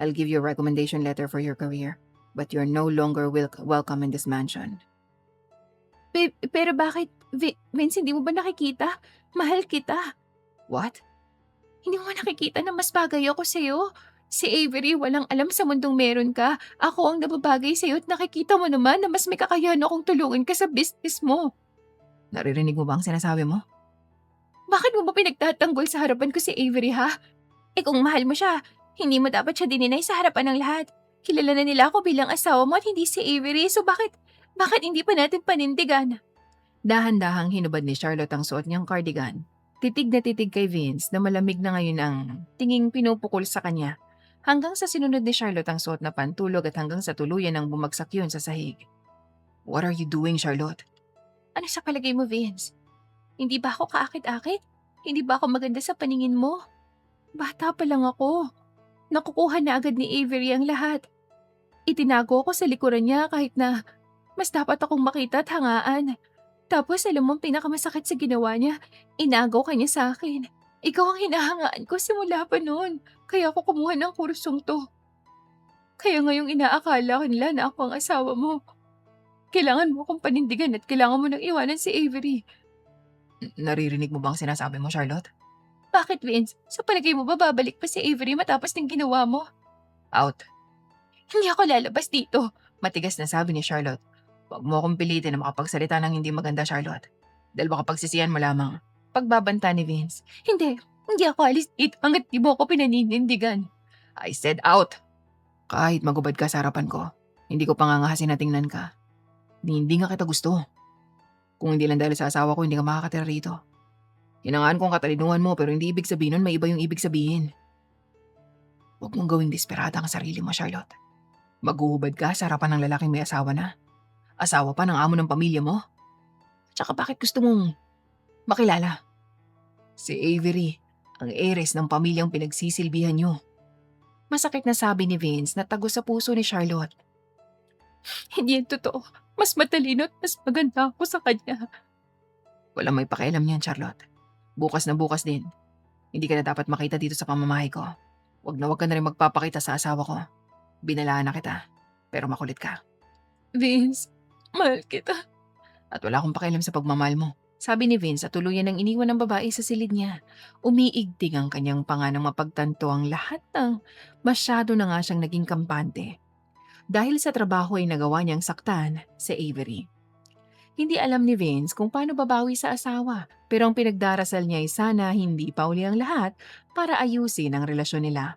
I'll give you a recommendation letter for your career, but you're no longer welcome in this mansion. Pero bakit, Vince, hindi mo ba nakikita? Mahal kita. What? Hindi mo ba nakikita na mas bagay ako sa'yo? Si Avery walang alam sa mundong meron ka. Ako ang nababagay sa'yo at nakikita mo naman na mas may kakayahan akong tulungan ka sa business mo. Naririnig mo ba ang sinasabi mo? Bakit mo ba pinagtatanggol sa harapan ko si Avery ha? Eh kung mahal mo siya, hindi mo dapat siya dininay sa harapan ng lahat. Kilala na nila ako bilang asawa mo at hindi si Avery, so bakit hindi pa natin panindigan? Dahan-dahang hinubad ni Charlotte ang suot niyang cardigan. Titig na titig kay Vince na malamig na ngayon ang tinging pinupukol sa kanya. Hanggang sa sinunod ni Charlotte ang suot na pantulog at hanggang sa tuluyan ang bumagsak yun sa sahig. What are you doing, Charlotte? Ano sa palagay mo, Vince? Hindi ba ako kaakit-akit? Hindi ba ako maganda sa paningin mo? Bata pa lang ako. Nakukuha na agad ni Avery ang lahat. Itinago ko sa likuran niya kahit na mas dapat akong makita at hangaan. Tapos alam mo ang pinakamasakit sa ginawa niya, inagaw ka niya sa akin. Ikaw ang hinahangaan ko simula pa noon. Kaya ako kumuha ng kursong to. Kaya ngayong inaakala nila na ako ang asawa mo. Kailangan mo akong panindigan at kailangan mo nang iwanan si Avery. Naririnig mo ba ang sinasabi mo, Charlotte? Bakit, Vince? Sa palagay mo ba babalik pa si Avery matapos ng ginawa mo? Out. Hindi ako lalabas dito, matigas na sabi ni Charlotte. Huwag mo akong pilitin na makapagsalita ng hindi maganda, Charlotte. Dahil baka pagsisiyan mo lamang. Pagbabanta ni Vince. Hindi ako alis dito hanggat di mo ako pinaninindigan. I said out. Kahit magubad ka sa harapan ko, hindi ko pangangahasin na tingnan ka. Hindi nga kita gusto. Kung hindi lang dahil sa asawa ko, hindi ka makakatira rito. Hinangaan kong katalinuhan mo pero hindi ibig sabihin nun may iba yung ibig sabihin. Huwag mong gawing desperada ang sarili mo, Charlotte. Maghuhubad ka sa harapan ng lalaking may asawa na. Asawa pa ng amo ng pamilya mo. Tsaka bakit gusto mong makilala? Si Avery, ang heiress ng pamilyang pinagsisilbihan niyo. Masakit na sabi ni Vince na tago sa puso ni Charlotte. Hindi yan totoo. Mas matalino at mas maganda ako sa kanya. Walang may pakialam niyan, Charlotte. Bukas na bukas din. Hindi ka na dapat makita dito sa pamamahay ko. Wag ka na rin magpapakita sa asawa ko. Binalaan na kita. Pero makulit ka. Vince, mahal kita. At wala akong pakialam sa pagmamahal mo. Sabi ni Vince at tuluyan ng iniwan ng babae sa silid niya. Umiigting ang kanyang panganang mapagtanto ang lahat ng masyado na nga siyang naging kampante. Dahil sa trabaho ay nagawa niyang saktan sa Avery. Hindi alam ni Vince kung paano babawi sa asawa, pero ang pinagdarasal niya ay sana hindi pa uli ang lahat para ayusin ang relasyon nila.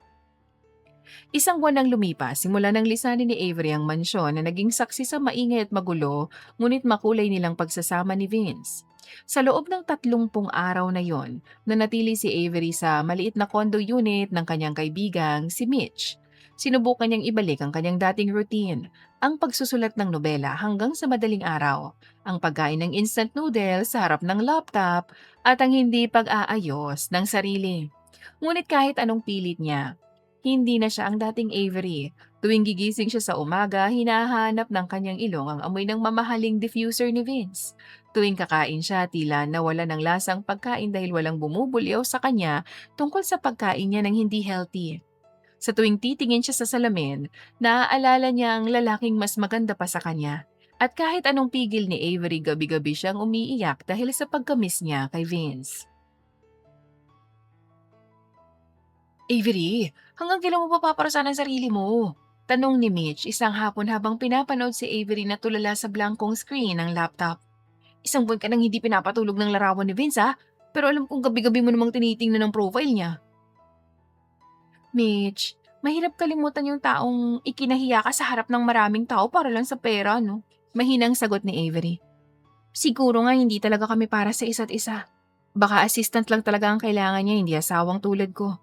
Isang buwan nang lumipas simula nang lisanin ni Avery ang mansyon na naging saksi sa maingay at magulo ngunit makulay nilang pagsasama ni Vince. Sa loob ng 30 araw na yon, nanatili si Avery sa maliit na condo unit ng kanyang kaibigang si Mitch. Sinubukan niyang ibalik ang kanyang dating routine, ang pagsusulat ng nobela hanggang sa madaling araw, ang pagkain ng instant noodles sa harap ng laptop, at ang hindi pag-aayos ng sarili. Ngunit kahit anong pilit niya, hindi na siya ang dating Avery. Tuwing gigising siya sa umaga, hinahanap ng kanyang ilong ang amoy ng mamahaling diffuser ni Vince. Tuwing kakain siya, tila nawala ng lasang pagkain dahil walang bumubulyaw sa kanya tungkol sa pagkain niya ng hindi healthy. Sa tuwing titingin siya sa salamin, naaalala niya ang lalaking mas maganda pa sa kanya. At kahit anong pigil ni Avery, gabi-gabi siyang umiiyak dahil sa pagkamiss niya kay Vince. Avery, hanggang kailan mo papaparusahan ang sarili mo? Tanong ni Mitch isang hapon habang pinapanood si Avery na tulala sa blankong screen ng laptop. Isang buwan ka nang hindi pinapatulog ng larawan ni Vince ha? Pero alam kong gabi-gabi mo namang tinitingnan ng profile niya. Mitch, mahirap kalimutan yung taong ikinahiya ka sa harap ng maraming tao para lang sa pera, no? Mahinang sagot ni Avery. Siguro nga hindi talaga kami para sa isa't isa. Baka assistant lang talaga ang kailangan niya, hindi asawang tulad ko.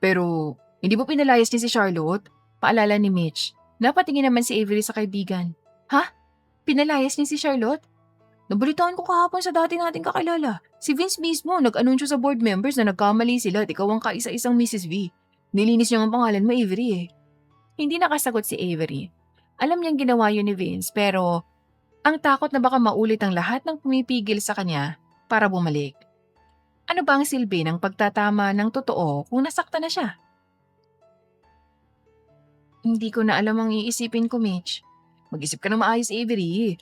Pero, hindi mo pinalayas niya si Charlotte? Paalala ni Mitch. Napatingin naman si Avery sa kaibigan. Ha? Pinalayas niya si Charlotte? Nabalitaan ko kahapon sa dati nating kakilala. Si Vince mismo nag-anunsyo sa board members na nagkamali sila at ikaw ang kaisa-isang Mrs. V. Nilinis niya ang pangalan mo, Avery eh. Hindi nakasagot si Avery. Alam niyang ginawa yun ni Vince pero ang takot na baka maulit ang lahat ng pumipigil sa kanya para bumalik. Ano ba ang silbi ng pagtatama ng totoo kung nasaktan na siya? Hindi ko na alam ang iisipin ko, Mitch. Mag-isip ka na maayos, Avery.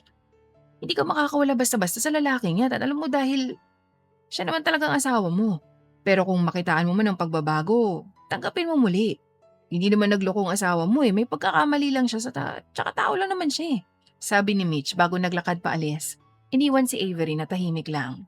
Hindi ka makakawala basta-basta sa lalaking yan at alam mo dahil siya naman talagang asawa mo. Pero kung makitaan mo man ang pagbabago, Tanggapin mo muli. Hindi naman nagloko ang asawa mo may pagkakamali lang siya tsaka tao lang naman siya Sabi ni Mitch bago naglakad paalis. Iniwan si Avery na tahimik lang.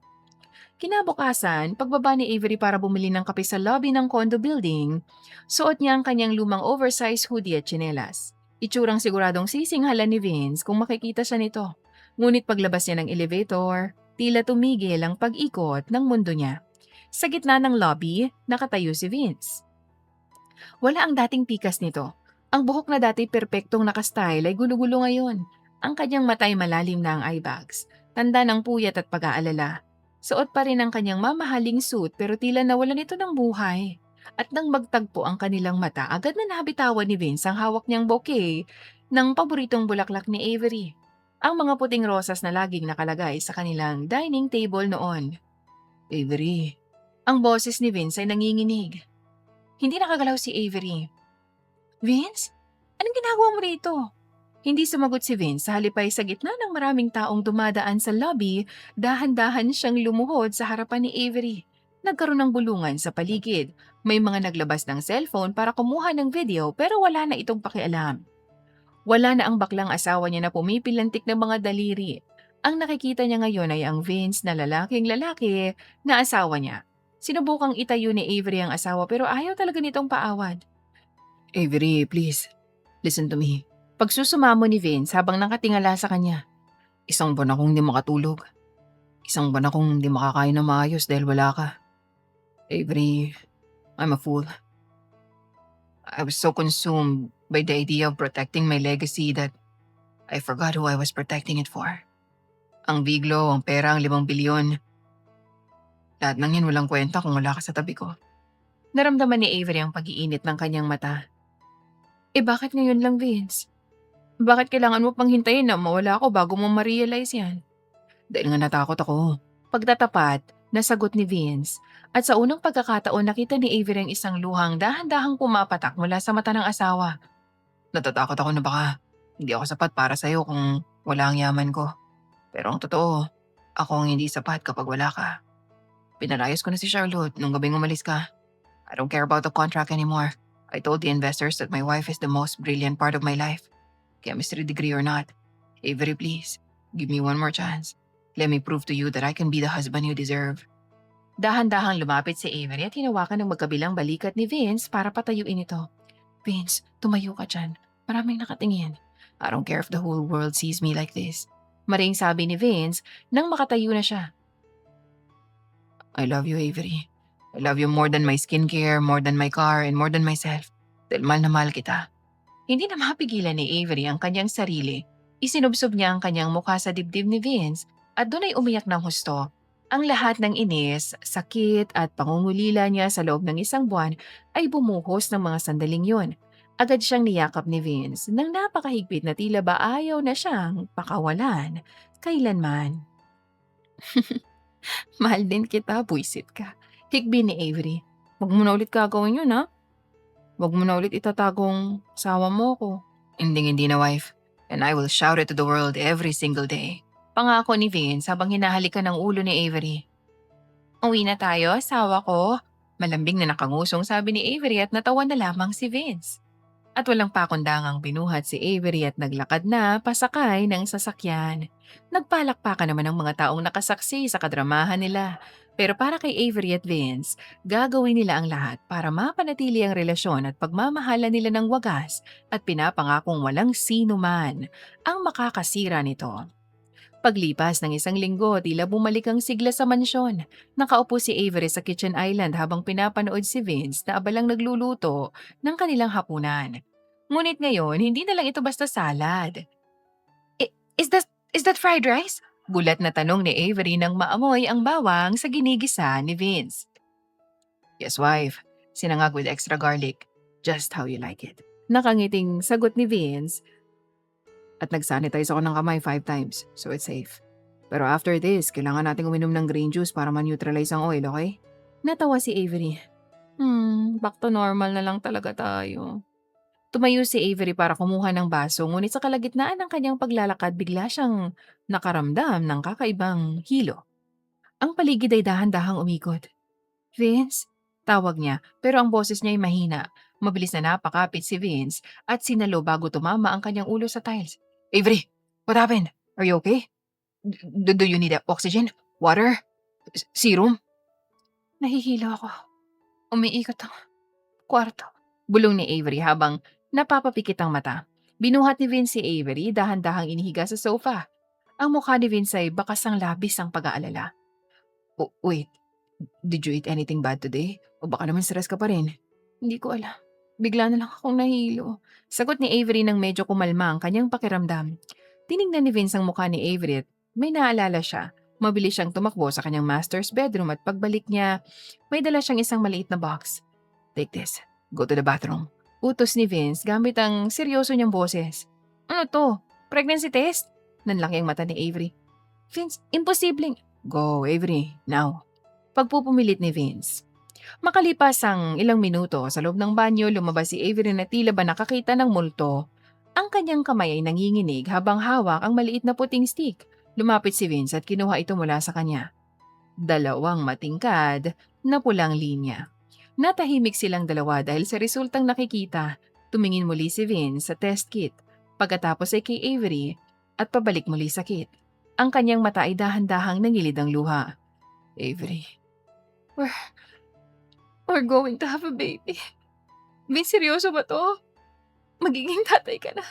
Kinabukasan, pagbaba ni Avery para bumili ng kape sa lobby ng condo building, suot niya ang kanyang lumang oversized hoodie at tsinelas. Itsurang siguradong sisinghalan ni Vince kung makikita siya nito. Ngunit paglabas niya ng elevator, tila tumigil ang pag-ikot ng mundo niya. Sa gitna ng lobby, nakatayo si Vince. Wala ang dating pikas nito. Ang buhok na dati perpektong nakastyle ay gulo-gulo ngayon. Ang kanyang matay malalim na ang eye bags, tanda ng puyat at pag-aalala. Suot pa rin ang kanyang mamahaling suit pero tila nawalan ito ng buhay. At nang magtagpo ang kanilang mata, agad na nabitawan ni Vince ang hawak niyang bouquet ng paboritong bulaklak ni Avery. Ang mga puting rosas na laging nakalagay sa kanilang dining table noon. Avery. Ang boses ni Vince ay nanginginig. Hindi nakagalaw si Avery. Vince? Anong ginagawa mo rito? Hindi sumagot si Vince sa halip ay sa gitna ng maraming taong dumadaan sa lobby, dahan-dahan siyang lumuhod sa harapan ni Avery. Nagkaroon ng bulungan sa paligid. May mga naglabas ng cellphone para kumuha ng video pero wala na itong pakialam. Wala na ang baklang asawa niya na pumipilantik ng mga daliri. Ang nakikita niya ngayon ay ang Vince na lalaking lalaki na asawa niya. Sinubukang itayo ni Avery ang asawa pero ayaw talaga nitong paawad. Avery, please. Listen to me. Pagsusumamo ni Vince habang nakatingala sa kanya. Isang buwan akong hindi makatulog. Isang buwan akong hindi makakain na maayos dahil wala ka. Avery, I'm a fool. I was so consumed by the idea of protecting my legacy that I forgot who I was protecting it for. Ang biglo, ang pera, ang 5 bilyon. Lahat ng yan walang kwenta kung wala ka sa tabi ko. Naramdaman ni Avery ang pag-iinit ng kanyang mata. Bakit ngayon lang, Vince? Bakit kailangan mo pang hintayin na mawala ako bago mo ma-realize yan? Dahil nga natakot ako. Pagtatapat, nasagot ni Vince. At sa unang pagkakataon nakita ni Avery ang isang luhang dahan-dahang pumapatak mula sa mata ng asawa. Natatakot ako na baka hindi ako sapat para sa'yo kung wala ang yaman ko. Pero ang totoo, ako ang hindi sapat kapag wala ka. Pinalayas ko na si Charlotte nung gabing umalis ka. I don't care about the contract anymore. I told the investors that my wife is the most brilliant part of my life. Chemistry degree or not. Avery, please, give me one more chance. Let me prove to you that I can be the husband you deserve. Dahan-dahang lumapit si Avery at hinawakan ng magkabilang balikat ni Vince para patayuin ito. Vince, tumayo ka dyan. Maraming nakatingin. I don't care if the whole world sees me like this. Maring sabi ni Vince nang makatayo na siya. I love you, Avery. I love you more than my skincare, more than my car, and more than myself. Dahil mahal na mahal kita. Hindi na mapigilan ni Avery ang kanyang sarili. Isinubsob niya ang kanyang mukha sa dibdib ni Vince at doon ay umiyak ng husto. Ang lahat ng inis, sakit at pangungulila niya sa loob ng 1 buwan ay bumuhos ng mga sandaling yun. Agad siyang niyakap ni Vince nang napakahigpit na tila ba ayaw na siyang pakawalan kailanman. Mahal din kita, buisit ka. Hikbi ni Avery. Huwag mo na ulit gagawin yun, ha? Huwag mo na ulit itatagong asawa mo ko. Hindi na, wife. And I will shout it to the world every single day. Pangako ni Vince habang hinahalikan ng ulo ni Avery. Uwi na tayo, asawa ko. Malambing na nakangusong sabi ni Avery at natawa na lamang si Vince. At walang pakundangang binuhat si Avery at naglakad na pasakay ng sasakyan. Nagpalakpakan naman ang mga taong nakasaksi sa kadramahan nila. Pero para kay Avery at Vince, gagawin nila ang lahat para mapanatili ang relasyon at pagmamahalan nila ng wagas at pinapangakong walang sino man ang makakasira nito. Paglipas ng 1 linggo, tila bumalik ang sigla sa mansyon. Nakaupo si Avery sa kitchen island habang pinapanood si Vince na abalang nagluluto ng kanilang hapunan. Ngunit ngayon, hindi na lang ito basta salad. Is that fried rice? Gulat na tanong ni Avery nang maamoy ang bawang sa ginigisa ni Vince. Yes, wife. Sinangag with extra garlic. Just how you like it. Nakangiting sagot ni Vince at nag-sanitize ako ng kamay 5 times, so it's safe. Pero after this, kailangan nating uminom ng green juice para ma-neutralize ang oil, okay? Natawa si Avery. Back to normal na lang talaga tayo. Tumayo si Avery para kumuha ng baso, ngunit sa kalagitnaan ng kanyang paglalakad bigla siyang nakaramdam ng kakaibang hilo. Ang paligid ay dahan-dahang umikot. Vince, Tawag niya, pero ang boses niya ay mahina. Mabilis na napakapit si Vince at sinalo bago tumama ang kanyang ulo sa tiles. Avery, what happened? Are you okay? Do you need oxygen? Water? Serum? Nahihilo ako. Umiikot ang kwarto. Bulong ni Avery habang napapapikit ang mata. Binuhat ni Vince si Avery, dahan-dahang inihiga sa sofa. Ang mukha ni Vince ay bakas ang labis ang pag-aalala. Oh, wait, did you eat anything bad today? O baka naman stress ka pa rin? Hindi ko alam. Bigla na lang akong nahilo. Sagot ni Avery nang medyo kumalma ang kanyang pakiramdam. Tiningnan ni Vince ang mukha ni Avery at may naalala siya. Mabilis siyang tumakbo sa kanyang master's bedroom at pagbalik niya, may dala siyang isang maliit na box. Take this. Go to the bathroom. Utos ni Vince gamit ang seryoso niyang boses. Ano to? Pregnancy test? Nanlaki ang mata ni Avery. Vince, imposibleng. Go, Avery. Now. Pagpupumilit ni Vince. Makalipas ang ilang minuto, sa loob ng banyo, lumabas si Avery na tila ba nakakita ng multo. Ang kanyang kamay ay nanginginig habang hawak ang maliit na puting stick. Lumapit si Vince at kinuha ito mula sa kanya. Dalawang matingkad na pulang linya. Natahimik silang dalawa dahil sa resultang nakikita. Tumingin muli si Vince sa test kit. Pagkatapos ay kay Avery at pabalik muli sa kit. Ang kanyang mata ay dahan-dahang nangilid ang luha. Avery, we're going to have a baby. Vince, seryoso ba to? Magiging tatay ka na.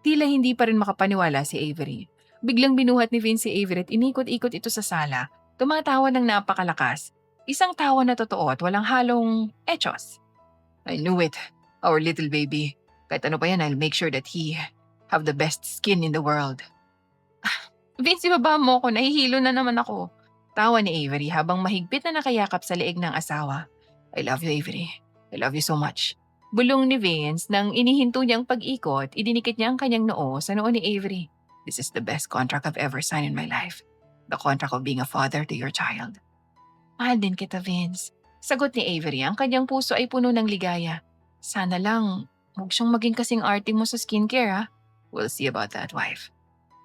Tila hindi pa rin makapaniwala si Avery. Biglang binuhat ni Vince si Avery at inikot-ikot ito sa sala. Tumatawa ng napakalakas. Isang tawa na totoo at walang halong echos. I knew it. Our little baby. Kahit ano pa yan, I'll make sure that he have the best skin in the world. Vince, ibaba mo ko. Nahihilo na naman ako. Tawa ni Avery habang mahigpit na nakayakap sa leeg ng asawa. I love you, Avery. I love you so much. Bulong ni Vince nang inihinto niyang pag-ikot, idinikit niya ang kanyang noo sa noo ni Avery. This is the best contract I've ever signed in my life. The contract of being a father to your child. Mahal din kita, Vince. Sagot ni Avery, ang kanyang puso ay puno ng ligaya. Sana lang, huwag siyang maging kasing arte mo sa skincare, ha? We'll see about that, wife.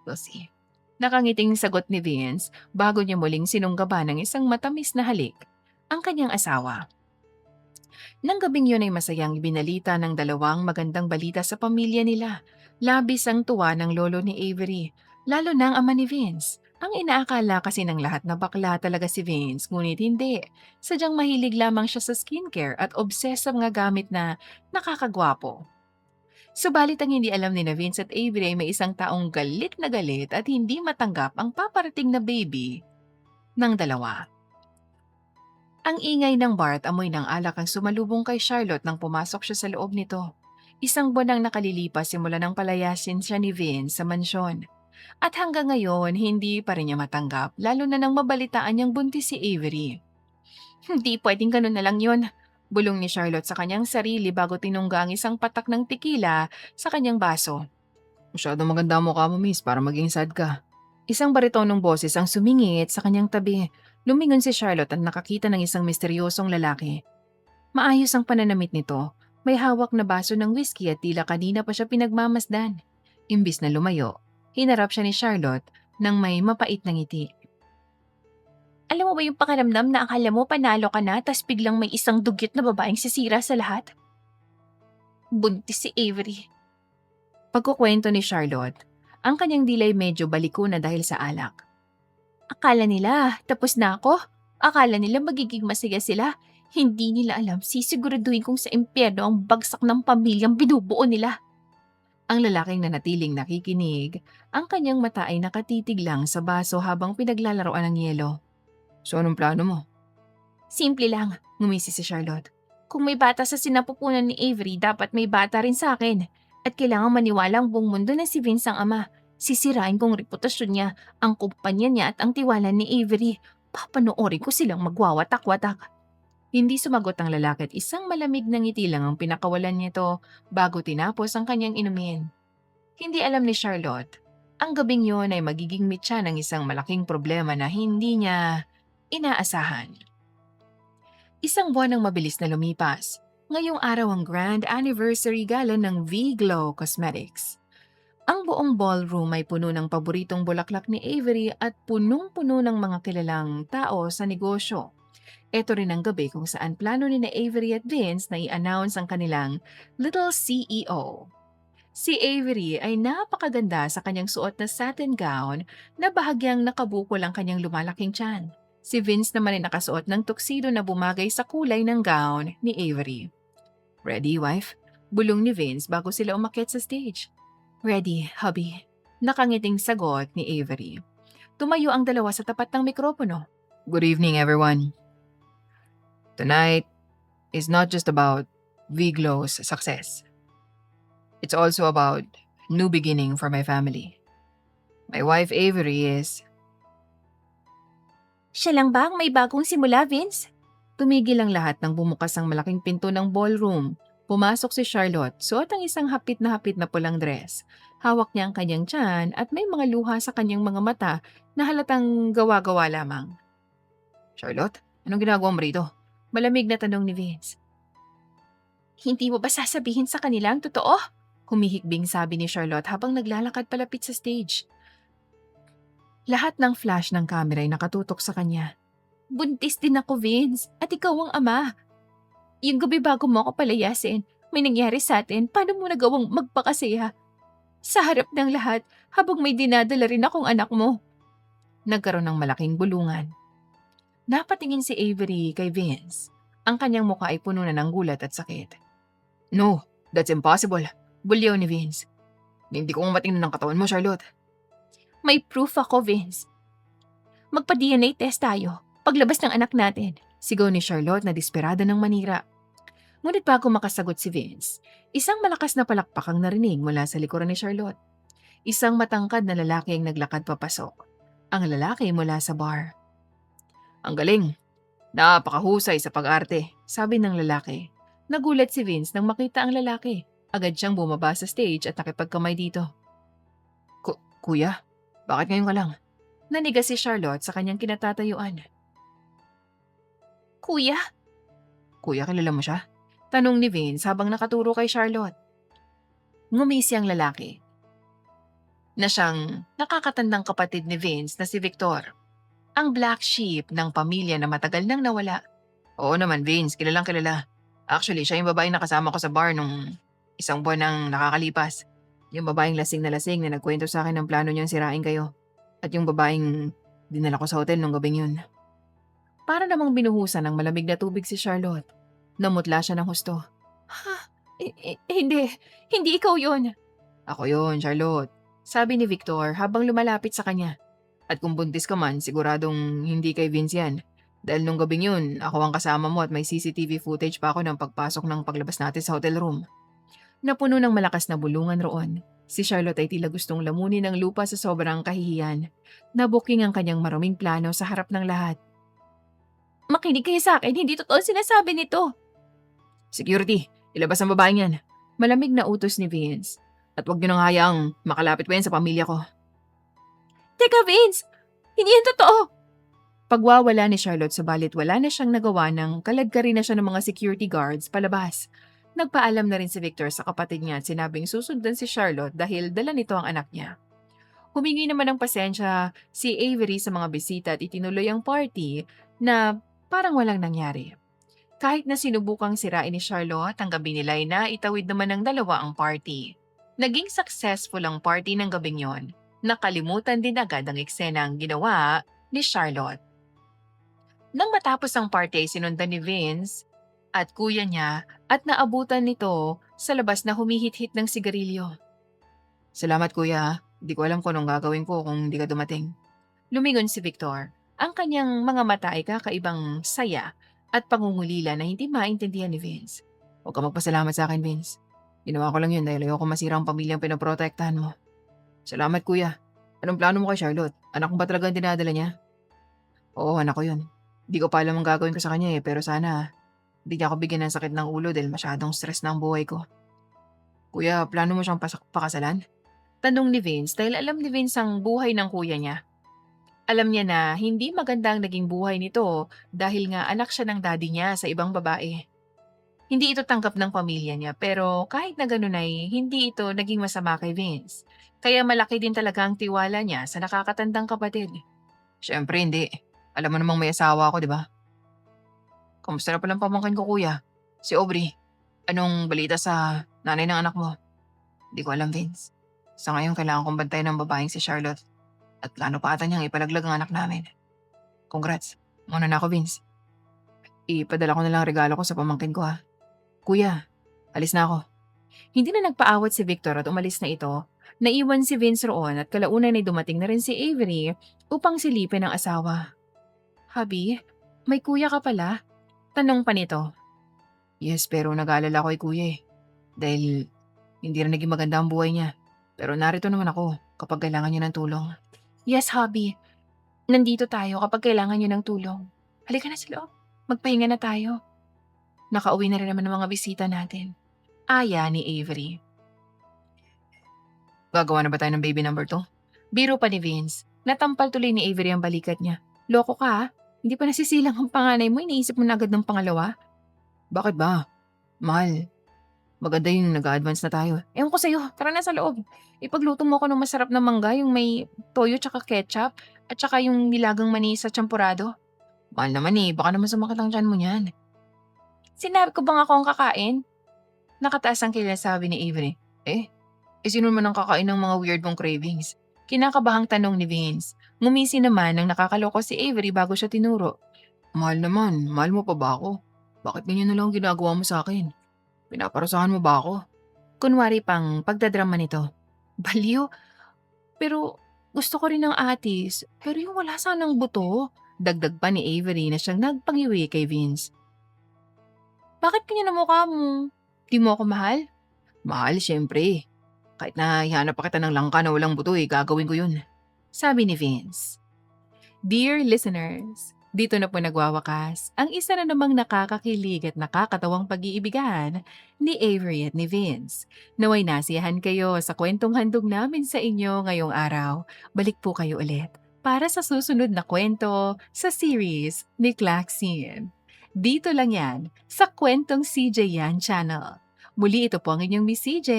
We'll see. Nakangiting sagot ni Vince bago niya muling sinunggaban ng isang matamis na halik ang kanyang asawa. Nang gabing yun ay masayang ibinalita ng dalawang magandang balita sa pamilya nila. Labis ang tuwa ng lolo ni Avery, lalo na ang ama ni Vince. Ang inaakala kasi ng lahat na bakla talaga si Vince, ngunit hindi. Sadyang mahilig lamang siya sa skincare at obsessed sa mga gamit na nakakagwapo. Subalit ang hindi alam ni na Vince at Avery ay may isang taong galit na galit at hindi matanggap ang paparating na baby ng dalawa. Ang ingay ng bar at amoy ng alak ang sumalubong kay Charlotte nang pumasok siya sa loob nito. Isang buwan ang nakalilipas simula nang palayasin siya ni Vince sa mansyon. At hanggang ngayon, hindi pa rin niya matanggap, lalo na nang mabalitaan niyang buntis si Avery. Hindi pwedeng ganun na lang yun. Bulong ni Charlotte sa kanyang sarili bago tinungga ang isang patak ng tekila sa kanyang baso. Masyado maganda mo ka mo, miss, para maging sad ka. Isang baritonong boses ang sumingit sa kanyang tabi. Lumingon si Charlotte at nakakita ng isang misteryosong lalaki. Maayos ang pananamit nito. May hawak na baso ng whiskey at tila kanina pa siya pinagmamasdan. Imbis na lumayo, hinarap siya ni Charlotte nang may mapait na ngiti. Alam mo ba yung pakiramdam na akala mo panalo ka na tas biglang may isang dugyot na babaeng sisira sa lahat? Buntis si Avery. Pagkukwento ni Charlotte, ang kanyang dilay medyo baliko na dahil sa alak. Akala nila tapos na ako. Akala nila magiging masaya sila. Hindi nila alam sisiguraduhin kong sa impyerno ang bagsak ng pamilyang binubuo nila. Ang lalaking nanatiling nakikinig, ang kanyang mata ay nakatitig lang sa baso habang pinaglalaroan ng yelo. So anong plano mo? Simple lang, ngumisi si Charlotte. Kung may bata sa sinapupunan ni Avery, dapat may bata rin sa akin. At kailangan maniwala ang buong mundo na si Vince ang ama. Sisirain kong reputasyon niya, ang kumpanya niya at ang tiwala ni Avery. Papanoorin ko silang magwawatak-watak. Hindi sumagot ang lalaki at isang malamig na ngiti lang ang pinakawalan nito bago tinapos ang kanyang inumin. Hindi alam ni Charlotte, ang gabing yon ay magiging mitya ng isang malaking problema na hindi niya inaasahan. Isang buwan ang mabilis na lumipas. Ngayong araw ang grand anniversary gala ng V-Glow Cosmetics. Ang buong ballroom ay puno ng paboritong bulaklak ni Avery at punong-puno ng mga kilalang tao sa negosyo. Ito rin ang gabi kung saan plano ni na Avery at Vince na i-announce ang kanilang Little CEO. Si Avery ay napakaganda sa kanyang suot na satin gown na bahagyang nakabukol ang kanyang lumalaking tiyan. Si Vince naman ay nakasuot ng tuxedo na bumagay sa kulay ng gown ni Avery. "Ready, wife?" Bulong ni Vince bago sila umakyat sa stage. "Ready, hubby." Nakangiting sagot ni Avery. Tumayo ang dalawa sa tapat ng mikropono. "Good evening, everyone. Tonight is not just about Viglo's success. It's also about new beginning for my family. My wife Avery is..." "Siya lang ba ang may bagong simula, Vince?" Tumigil ang lahat nang bumukas ang malaking pinto ng ballroom. Pumasok si Charlotte, suot ang isang hapit na pulang dress. Hawak niya ang kanyang tiyan at may mga luha sa kanyang mga mata na halatang gawa-gawa lamang. "Charlotte, anong ginagawa mo rito?" Malamig na tanong ni Vince. "Hindi mo ba sasabihin sa kanila ang totoo?" Humihikbing sabi ni Charlotte habang naglalakad palapit sa stage. Lahat ng flash ng camera ay nakatutok sa kanya. "Buntis din ako, Vince, at ikaw ang ama. Yung gabi bago mo ako palayasin, may nangyari sa atin. Paano mo nagawang magpakasaya? Sa harap ng lahat, habang may dinadala rin akong anak mo." Nagkaroon ng malaking bulungan. Napatingin si Avery kay Vince. Ang kanyang mukha ay puno na ng gulat at sakit. "No, that's impossible," bulyaw ni Vince. "Hindi ko matingnan ng katawan mo, Charlotte." "May proof ako, Vince. Magpa-DNA test tayo. Paglabas ng anak natin." Sigaw ni Charlotte na desperada ng manira. Ngunit bago makasagot si Vince, isang malakas na palakpak ang narinig mula sa likuran ni Charlotte. Isang matangkad na lalaki ang naglakad papasok. Ang lalaki mula sa bar. "Ang galing. Napakahusay sa pag-arte," sabi ng lalaki. Nagulat si Vince nang makita ang lalaki. Agad siyang bumaba sa stage at nakipagkamay dito. Kuya, bakit ngayon ka lang?" Nanigas si Charlotte sa kanyang kinatatayuan. "Kuya?" "Kuya, kilala mo siya?" Tanong ni Vince habang nakaturo kay Charlotte. Ngumisi ang lalaki na siyang nakakatandang kapatid ni Vince na si Victor, ang black sheep ng pamilya na matagal nang nawala. "Oo naman, Vince, kilalang kilala. Actually, siya yung babaeng nakasama ko sa bar nung isang buwan nang nakakalipas. Yung babaeng lasing na nagkwento sa akin ng plano niyang sirain kayo. At yung babaeng dinala ko sa hotel nung gabing yun." Para namang binuhusan ng malamig na tubig si Charlotte. Namutla siya ng husto. "Ha? Hindi. Hindi ikaw yun." "Ako yun, Charlotte," sabi ni Victor habang lumalapit sa kanya. "At kung buntis ka man, siguradong hindi kay Vince yan. Dahil nung gabing yun, ako ang kasama mo at may CCTV footage pa ako ng pagpasok ng paglabas natin sa hotel room." Napuno ng malakas na bulungan roon. Si Charlotte ay tila gustong lamunin ng lupa sa sobrang kahihiyan. Nabuking ang kanyang maruming plano sa harap ng lahat. "Makinig kayo sa akin, hindi totoo sinasabi nito." "Security, ilabas ang babaeng yan." Malamig na utos ni Vince. "At huwag niyo nang hayaang makalapit pa yan sa pamilya ko." "Teka, Vince! Hindi yan totoo!" Pagwawala ni Charlotte subalit wala na siyang nagawa nang kaladkarin na siya ng mga security guards palabas. Nagpaalam na rin si Victor sa kapatid niya at sinabing susundan si Charlotte dahil dala nito ang anak niya. Humingi naman ng pasensya si Avery sa mga bisita at itinuloy ang party na parang walang nangyari. Kahit na sinubukang sirain ni Charlotte, ang gabi nila ay naitawid naman ng dalawa ang party. Naging successful ang party ng gabing yon. Nakalimutan din agad ang eksenang ginawa ni Charlotte. Nang matapos ang party ay sinundan ni Vince at kuya niya at naabutan nito sa labas na humihit-hit ng sigarilyo. "Salamat kuya. Di ko alam kung anong gagawin ko kung hindi ka dumating." Lumingon si Victor. Ang kanyang mga mata ay kakaibang saya at pangungulila na hindi maintindihan ni Vince. "Huwag ka magpasalamat sa akin, Vince. Ginawa ko lang yun dahil ayoko masira ang pamilyang pinoprotektahan mo." "Salamat kuya. Anong plano mo kay Charlotte? Anak mo ba talaga ang dinadala niya?" "Oo, anak ko yun. Di ko pa alam ang gagawin ko sa kanya pero sana di niya ako bigyan ng sakit ng ulo dahil masyadong stress na ang buhay ko." "Kuya, plano mo siyang pakasalan?" Tanong ni Vince dahil alam ni Vince ang buhay ng kuya niya. Alam niya na hindi maganda ang naging buhay nito dahil nga anak siya ng daddy niya sa ibang babae. Hindi ito tanggap ng pamilya niya pero kahit na ganun ay hindi ito naging masama kay Vince. Kaya malaki din talaga ang tiwala niya sa nakakatandang kapatid. "Siyempre hindi. Alam mo namang may asawa ako, di ba?" Kamusta na palang pamangkin ko, kuya? Si Aubrey. Anong balita sa nanay ng anak mo? Di ko alam, Vince. Sa ngayon, kailangan kong bantayan ng babaeng si Charlotte. At plano pa ata niyang ipalaglag ang anak namin. Congrats. Muna na ako, Vince. Ipadala ko na lang ang regalo ko sa pamangkin ko, ha. Kuya, alis na ako. Hindi na nagpaawat si Victor at umalis na ito. Naiwan si Vince roon at kalaunan ay dumating na rin si Avery upang silipin ang asawa. Habi, may kuya ka pala? Tanong pa nito. Yes, pero nag-aalala ko kay kuya eh. Dahil hindi rin naging maganda ang buhay niya. Pero narito naman ako kapag kailangan niya ng tulong. Yes, Hobby. Nandito tayo kapag kailangan niyo ng tulong. Halika na sa loob. Magpahinga na tayo. Nakauwi na rin naman ng mga bisita natin. Aya ni Avery. Gagawa na ba tayo ng baby number 2? Biro pa ni Vince. Natampal tuloy ni Avery ang balikat niya. Loko ka ha? Hindi pa nasisilang ang panganay mo, iniisip mo na agad ng pangalawa? Bakit ba? Mahal, maganda yung nag-advance na tayo. Ewan ko sa'yo, tara na sa loob. Ipagluto mo ako ng masarap na mangga, yung may toyo tsaka ketchup, at tsaka yung nilagang mani sa champurado. Mahal naman eh, baka naman sumakit ang tiyan mo niyan. Sinabi ko bang ako ang kakain? Nakataas ang kilala sabi ni Avery. Sino naman ang kakain ng mga weird mong cravings? Kinakabahang tanong ni Vince. Ngumisi naman nang nakakaloko si Avery bago siya tinuro. Mahal naman, mahal mo pa ba ako? Bakit ganyan na lang ang ginagawa mo sa akin? Pinaparusahan mo ba ako? Kunwari pang pagdadrama nito. Baliw, pero gusto ko rin ng atis, pero yung wala sanang buto. Dagdag pa ni Avery na siyang nagpangiwi kay Vince. Bakit kanya na mukha mo? Di mo ako mahal? Mahal, syempre. Kahit na ihanap pa kita ng langka na walang buto gagawin ko yun. Sabi ni Vince. Dear listeners, dito na po nagwawakas ang isa na namang nakakakilig at nakakatawang pag-iibigan ni Avery at ni Vince. Naway nasiyahan kayo sa kwentong handog namin sa inyo ngayong araw. Balik po kayo ulit para sa susunod na kwento sa series ni Claxine. Dito lang yan sa Kwentong CJ Yan Channel. Muli ito po ang inyong Miss CJ.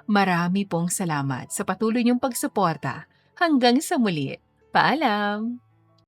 Marami pong salamat sa patuloy niyong pagsuporta. Hanggang sa muli. Paalam!